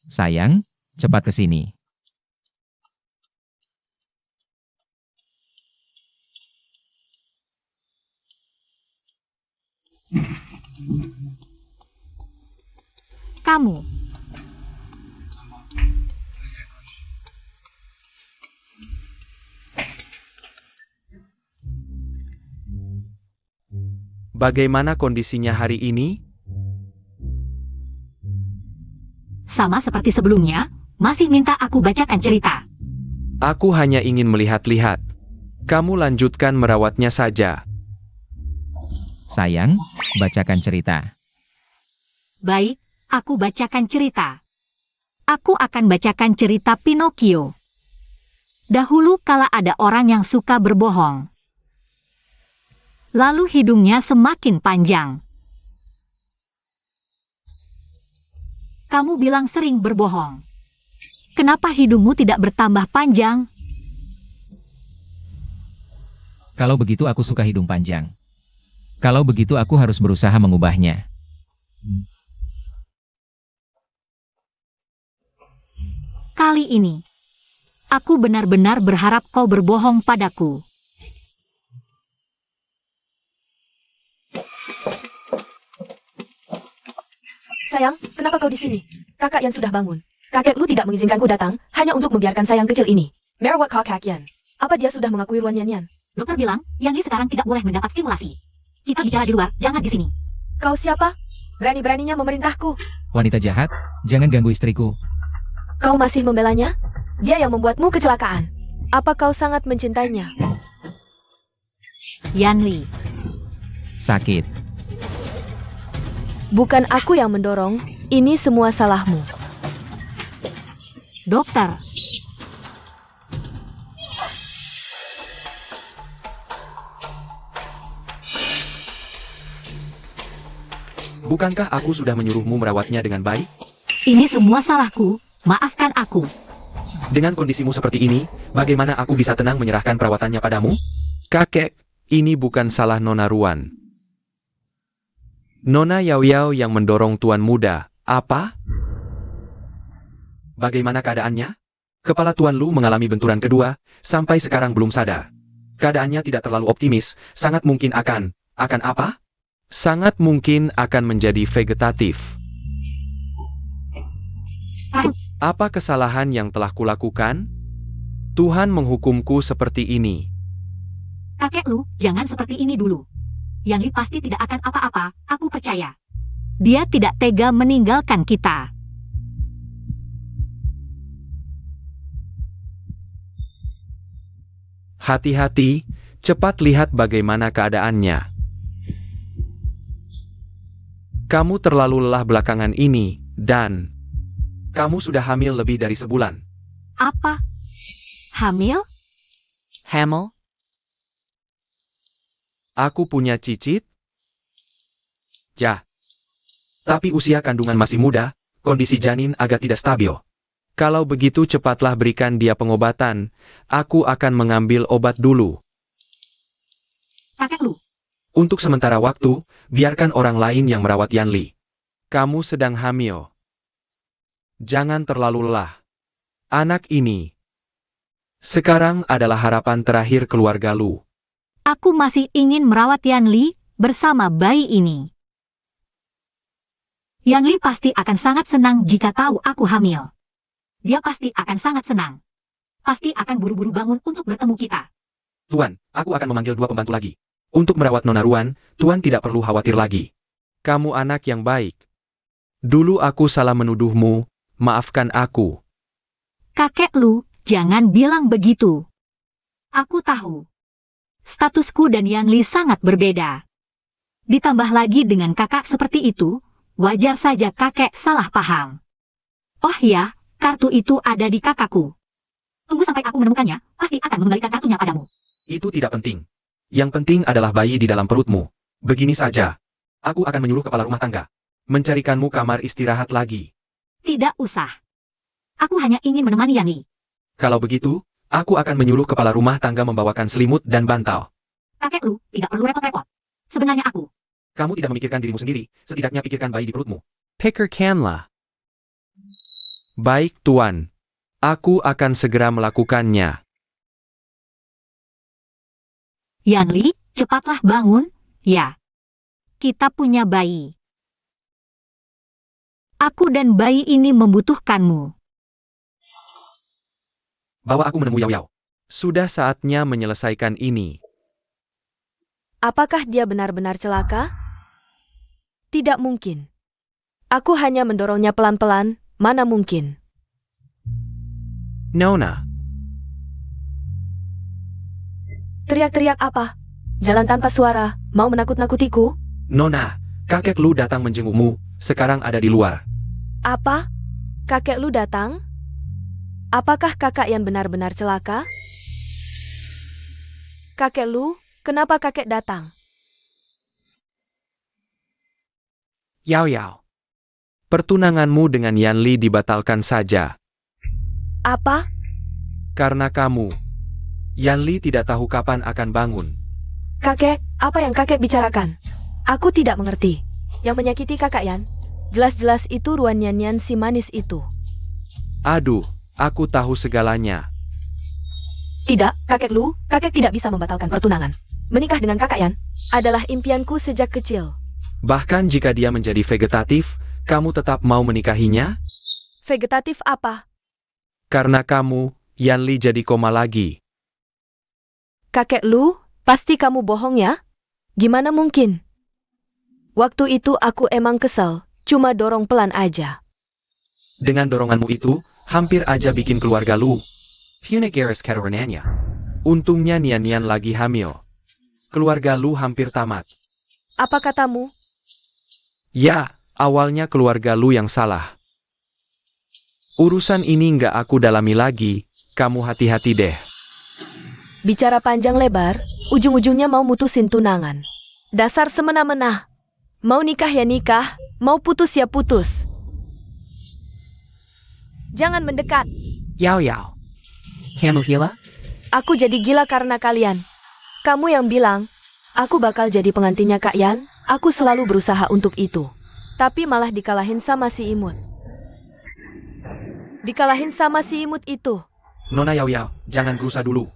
Sayang, cepat ke sini. Kamu. Bagaimana kondisinya hari ini? Sama seperti sebelumnya, masih minta aku bacakan cerita. Aku hanya ingin melihat-lihat. Kamu lanjutkan merawatnya saja. Sayang, bacakan cerita. Baik, aku bacakan cerita. Aku akan bacakan cerita Pinocchio. Dahulu kala ada orang yang suka berbohong. Lalu hidungnya semakin panjang. Kamu bilang sering berbohong. Kenapa hidungmu tidak bertambah panjang? Kalau begitu aku suka hidung panjang. Kalau begitu aku harus berusaha mengubahnya. Kali ini, aku benar-benar berharap kau berbohong padaku. Sayang, kenapa kau di sini? Kakak Yan sudah bangun. Kakekmu tidak mengizinkanku datang, hanya untuk membiarkan sayang kecil ini. Merawat kakak Yan. Apa dia sudah mengakui Ruan Yan Yan? Dokter bilang, Yanli sekarang tidak boleh mendapat stimulasi. Kita bicara di luar, jangan di sini. Kau siapa? Berani-beraninya memerintahku. Wanita jahat, jangan ganggu istriku. Kau masih membelanya? Dia yang membuatmu kecelakaan. Apa kau sangat mencintainya? Yanli, Sakit. Bukan aku yang mendorong, ini semua salahmu. dokter. Bukankah aku sudah menyuruhmu merawatnya dengan baik? Ini semua salahku, maafkan aku. Dengan kondisimu seperti ini, bagaimana aku bisa tenang menyerahkan perawatannya padamu? Kakek, ini bukan salah Nona Ruan. Nona Yao Yao yang mendorong tuan muda. Apa? Bagaimana keadaannya? Kepala Tuan Lu mengalami benturan kedua, sampai sekarang belum sadar. Keadaannya tidak terlalu optimis, sangat mungkin akan apa? Sangat mungkin akan menjadi vegetatif. Apa kesalahan yang telah kulakukan? Tuhan menghukumku seperti ini. Kakek Lu, jangan seperti ini dulu. Yan Li pasti tidak akan apa-apa, aku percaya. Dia tidak tega meninggalkan kita. Hati-hati, cepat lihat bagaimana keadaannya. Kamu terlalu lelah belakangan ini, dan kamu sudah hamil lebih dari sebulan. Apa? Hamil? Hamil? Aku punya cicit? Ya. Tapi usia kandungan masih muda, kondisi janin agak tidak stabil. Kalau begitu cepatlah berikan dia pengobatan, aku akan mengambil obat dulu. Kakek Lu, Untuk sementara waktu, biarkan orang lain yang merawat Yan Li. Kamu sedang hamil. Jangan terlalu lelah. Anak ini sekarang adalah harapan terakhir keluarga Lu. aku masih ingin merawat Yan Li bersama bayi ini. Yan Li pasti akan sangat senang jika tahu aku hamil. Dia pasti akan sangat senang. Pasti akan buru-buru bangun untuk bertemu kita. Tuan, aku akan memanggil 2 pembantu lagi. Untuk merawat Nona Ruan, Tuan tidak perlu khawatir lagi. Kamu anak yang baik. Dulu aku salah menuduhmu, maafkan aku. Kakek Lu, jangan bilang begitu. Aku tahu. Statusku dan Yan Li sangat berbeda. Ditambah lagi dengan kakak seperti itu, wajar saja kakek salah paham. Oh ya, kartu itu ada di kakakku. Tunggu sampai aku menemukannya, pasti akan mengembalikan kartunya padamu. Itu tidak penting. Yang penting adalah bayi di dalam perutmu. Begini saja. Aku akan menyuruh kepala rumah tangga mencarikanmu kamar istirahat lagi. Tidak usah. Aku hanya ingin menemani Yan Li. Kalau begitu, aku akan menyuruh kepala rumah tangga membawakan selimut dan bantal. Kakek Lu, tidak perlu repot-repot. Sebenarnya aku. Kamu tidak memikirkan dirimu sendiri, setidaknya pikirkan bayi di perutmu. Pikirkanlah. Baik, Tuan. Aku akan segera melakukannya. Yan Li, cepatlah bangun. Ya. Kita punya bayi. Aku dan bayi ini membutuhkanmu. Bawa aku menemui Yao Yao. Sudah saatnya menyelesaikan ini. Apakah dia benar-benar celaka? Tidak mungkin. Aku hanya mendorongnya pelan-pelan, mana mungkin. Nona, Teriak-teriak apa? Jalan tanpa suara, mau menakut-nakutiku? Nona, kakek Lu datang menjengukmu, sekarang ada di luar. Apa? Kakek Lu datang? Apakah kakak yang benar-benar celaka? Kakek Lu, kenapa kakek datang? Yao Yao. Pertunanganmu dengan Yan Li dibatalkan saja. Apa? Karena kamu. Yan Li tidak tahu kapan akan bangun. Kakek, apa yang kakek bicarakan? Aku tidak mengerti. Yang menyakiti kakak Yan? Jelas-jelas itu Ruan Yan Yan si manis itu. Aduh, aku tahu segalanya. Tidak, kakek Lu, kakek tidak bisa membatalkan pertunangan. Menikah dengan kakak Yan adalah impianku sejak kecil. Bahkan jika dia menjadi vegetatif, kamu tetap mau menikahinya? Vegetatif apa? Karena kamu, Yan Li jadi koma lagi. Kakek Lu, pasti kamu bohong ya? Gimana mungkin? Waktu itu aku emang kesel, cuma dorong pelan aja. Dengan doronganmu itu, hampir aja bikin keluarga Lu. Funegaris Carolinanya. Untungnya Nian-Nian lagi hamil. Keluarga Lu hampir tamat. Apa katamu? Ya, awalnya keluarga Lu yang salah. Urusan ini nggak aku dalami lagi, kamu hati-hati deh. Bicara panjang lebar, ujung-ujungnya mau mutusin tunangan. Dasar semena-mena. Mau nikah ya nikah, mau putus ya putus. Jangan mendekat. Yao Yao. Kamu gila? Aku jadi gila karena kalian. Kamu yang bilang, aku bakal jadi pengantinnya Kak Yan. Aku selalu berusaha untuk itu. Tapi malah dikalahin sama si imut. Dikalahin sama si imut itu. Nona Yao Yao, jangan berusaha dulu.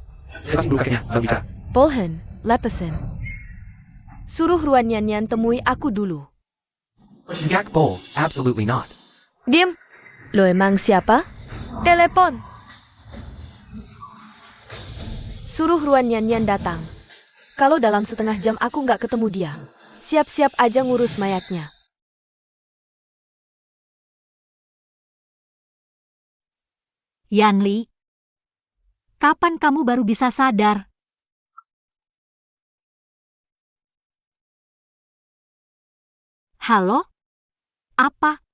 Lepasin dulu kakinya, baru bicara. Polhen, lepasin. Suruh Ruan Yan Yan temui aku dulu. Gak Pol, absolutely not. Diam. Lo emang siapa? Telepon. Suruh Ruan Yan Yan datang. Kalau dalam setengah jam aku nggak ketemu dia, siap-siap aja ngurus mayatnya. Yanli, kapan kamu baru bisa sadar? Halo? Apa?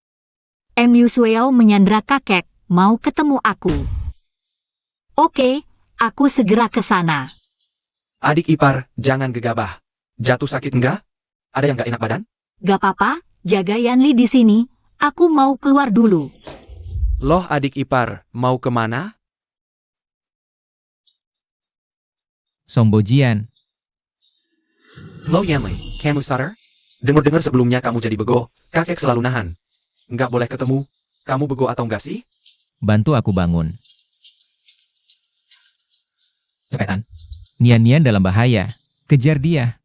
MU Sueo menyandra kakek, mau ketemu aku. Oke, aku segera ke sana. Adik ipar, jangan gegabah. Jatuh sakit enggak? Ada yang gak enak badan? Gak apa-apa, jaga Yanli di sini. Aku mau keluar dulu. Loh adik ipar, mau kemana? Song Bojian. Loh Yanli, kamu sadar? Dengar-dengar sebelumnya kamu jadi bego, kakek selalu nahan. Nggak boleh ketemu. Kamu bego atau enggak sih? Bantu aku bangun. Cepetan. Nian-Nian dalam bahaya. Kejar dia.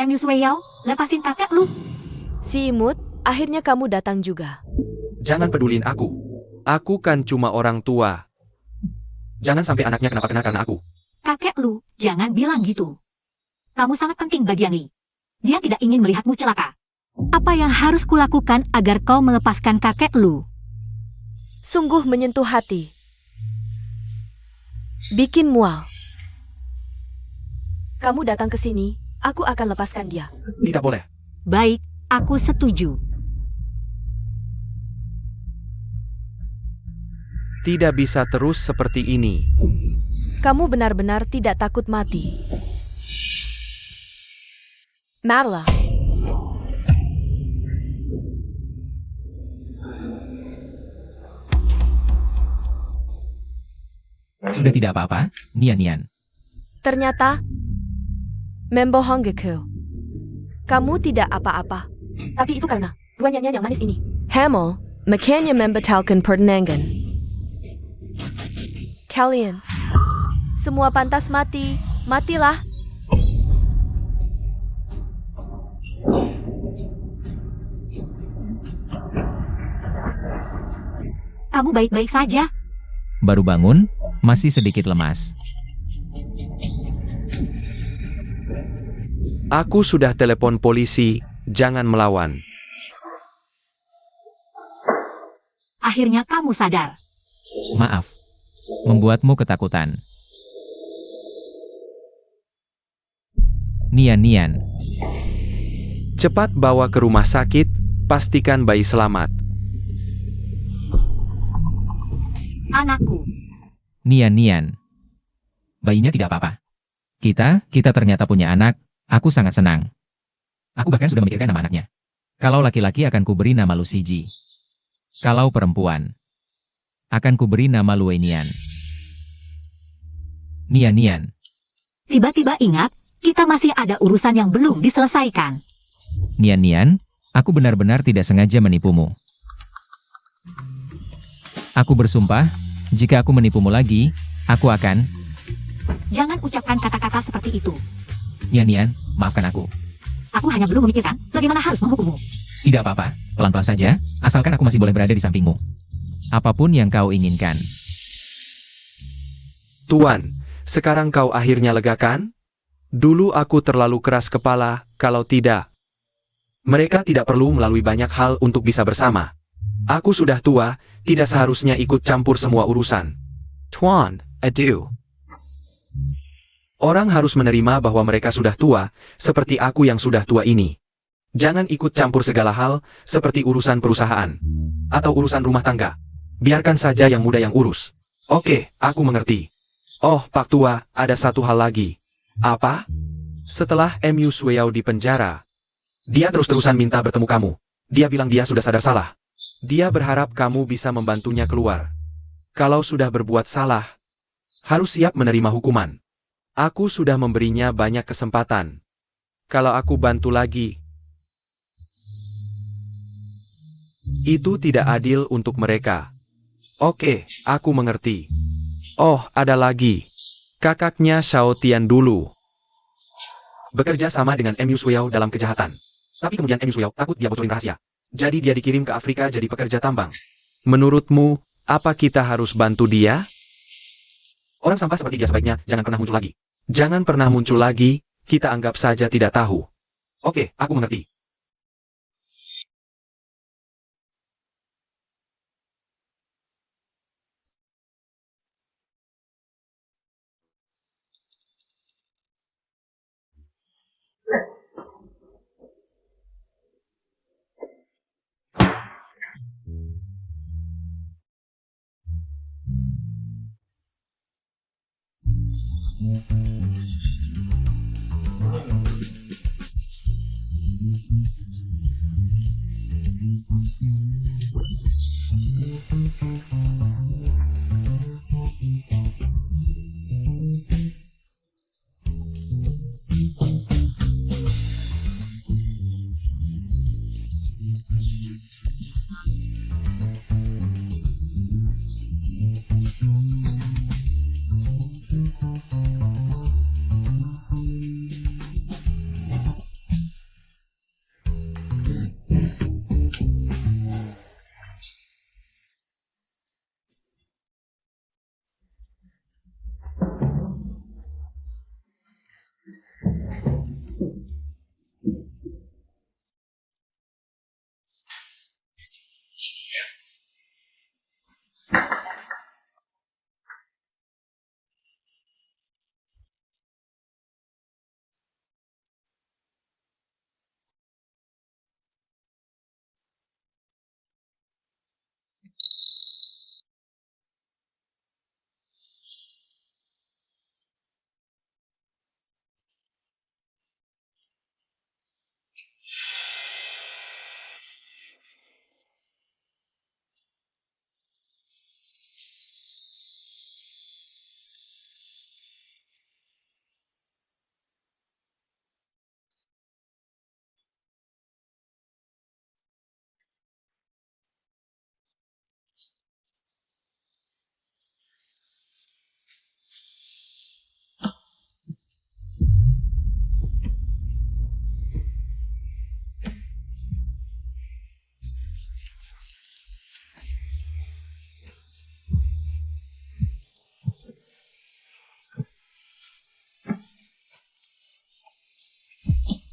MU Sueo, lepasin kakek lu. Si imut, akhirnya kamu datang juga. Jangan pedulin aku. Aku kan cuma orang tua. Jangan sampai anaknya kenapa-kenapa karena aku. Kakek lu, jangan bilang gitu. Kamu sangat penting bagi Yanli. Dia tidak ingin melihatmu celaka. Apa yang harus kulakukan agar kau melepaskan kakek lu? Sungguh menyentuh hati. Bikin mual. Kamu datang ke sini, aku akan lepaskan dia. Tidak boleh. Baik, aku setuju. Tidak bisa terus seperti ini. Kamu benar-benar tidak takut mati. Marla. Sudah tidak apa-apa, Nian-Nian. Ternyata, membohongku. Kamu tidak apa-apa. Tapi itu karena Ruan Yan Yan yang manis ini. Hamel, makanya membatalkan pertunangan. Kalian, semua pantas mati. Matilah. Kamu baik-baik saja. Baru bangun, masih sedikit lemas. Aku sudah telepon polisi, jangan melawan. Akhirnya kamu sadar. Maaf. Membuatmu ketakutan. Nian-Nian. Cepat bawa ke rumah sakit, pastikan bayi selamat. Anakku. Nian-Nian. Bayinya tidak apa-apa. Kita ternyata punya anak, aku sangat senang. Aku bahkan sudah memikirkan nama anaknya. Kalau laki-laki akan kuberi nama Luciji. Kalau perempuan, akan kuberi nama Luenian. Nian-Nian. Tiba-tiba ingat, kita masih ada urusan yang belum diselesaikan. Nian-Nian, aku benar-benar tidak sengaja menipumu. Aku bersumpah, jika aku menipumu lagi, aku akan... Jangan ucapkan kata-kata seperti itu. Nian-Nian, maafkan aku. Aku hanya belum memikirkan bagaimana harus menghukummu. Tidak apa-apa, pelan-pelan saja, asalkan aku masih boleh berada di sampingmu. Apapun yang kau inginkan. Tuan, sekarang kau akhirnya lega kan? Dulu aku terlalu keras kepala, kalau tidak. Mereka tidak perlu melalui banyak hal untuk bisa bersama. Aku sudah tua, tidak seharusnya ikut campur semua urusan. Tuan, adieu. Orang harus menerima bahwa mereka sudah tua, seperti aku yang sudah tua ini. Jangan ikut campur segala hal, seperti urusan perusahaan. Atau urusan rumah tangga. Biarkan saja yang muda yang urus. Oke, aku mengerti. Oh, Pak Tua, ada satu hal lagi. Apa? Setelah MU Sueo di penjara, Dia terus-terusan minta bertemu kamu. Dia bilang dia sudah sadar salah. Dia berharap kamu bisa membantunya keluar. Kalau sudah berbuat salah, harus siap menerima hukuman. Aku sudah memberinya banyak kesempatan. Kalau aku bantu lagi, itu tidak adil untuk mereka. Oke, aku mengerti. Oh, ada lagi. Kakaknya Xiao Tian dulu bekerja sama dengan Mu Suyao dalam kejahatan. Tapi kemudian Mu Suyao takut dia bocorin rahasia. Jadi dia dikirim ke Afrika jadi pekerja tambang. Menurutmu, apa kita harus bantu dia? Orang sampah seperti dia sebaiknya jangan pernah muncul lagi. Jangan pernah muncul lagi, kita anggap saja tidak tahu. Oke, aku mengerti.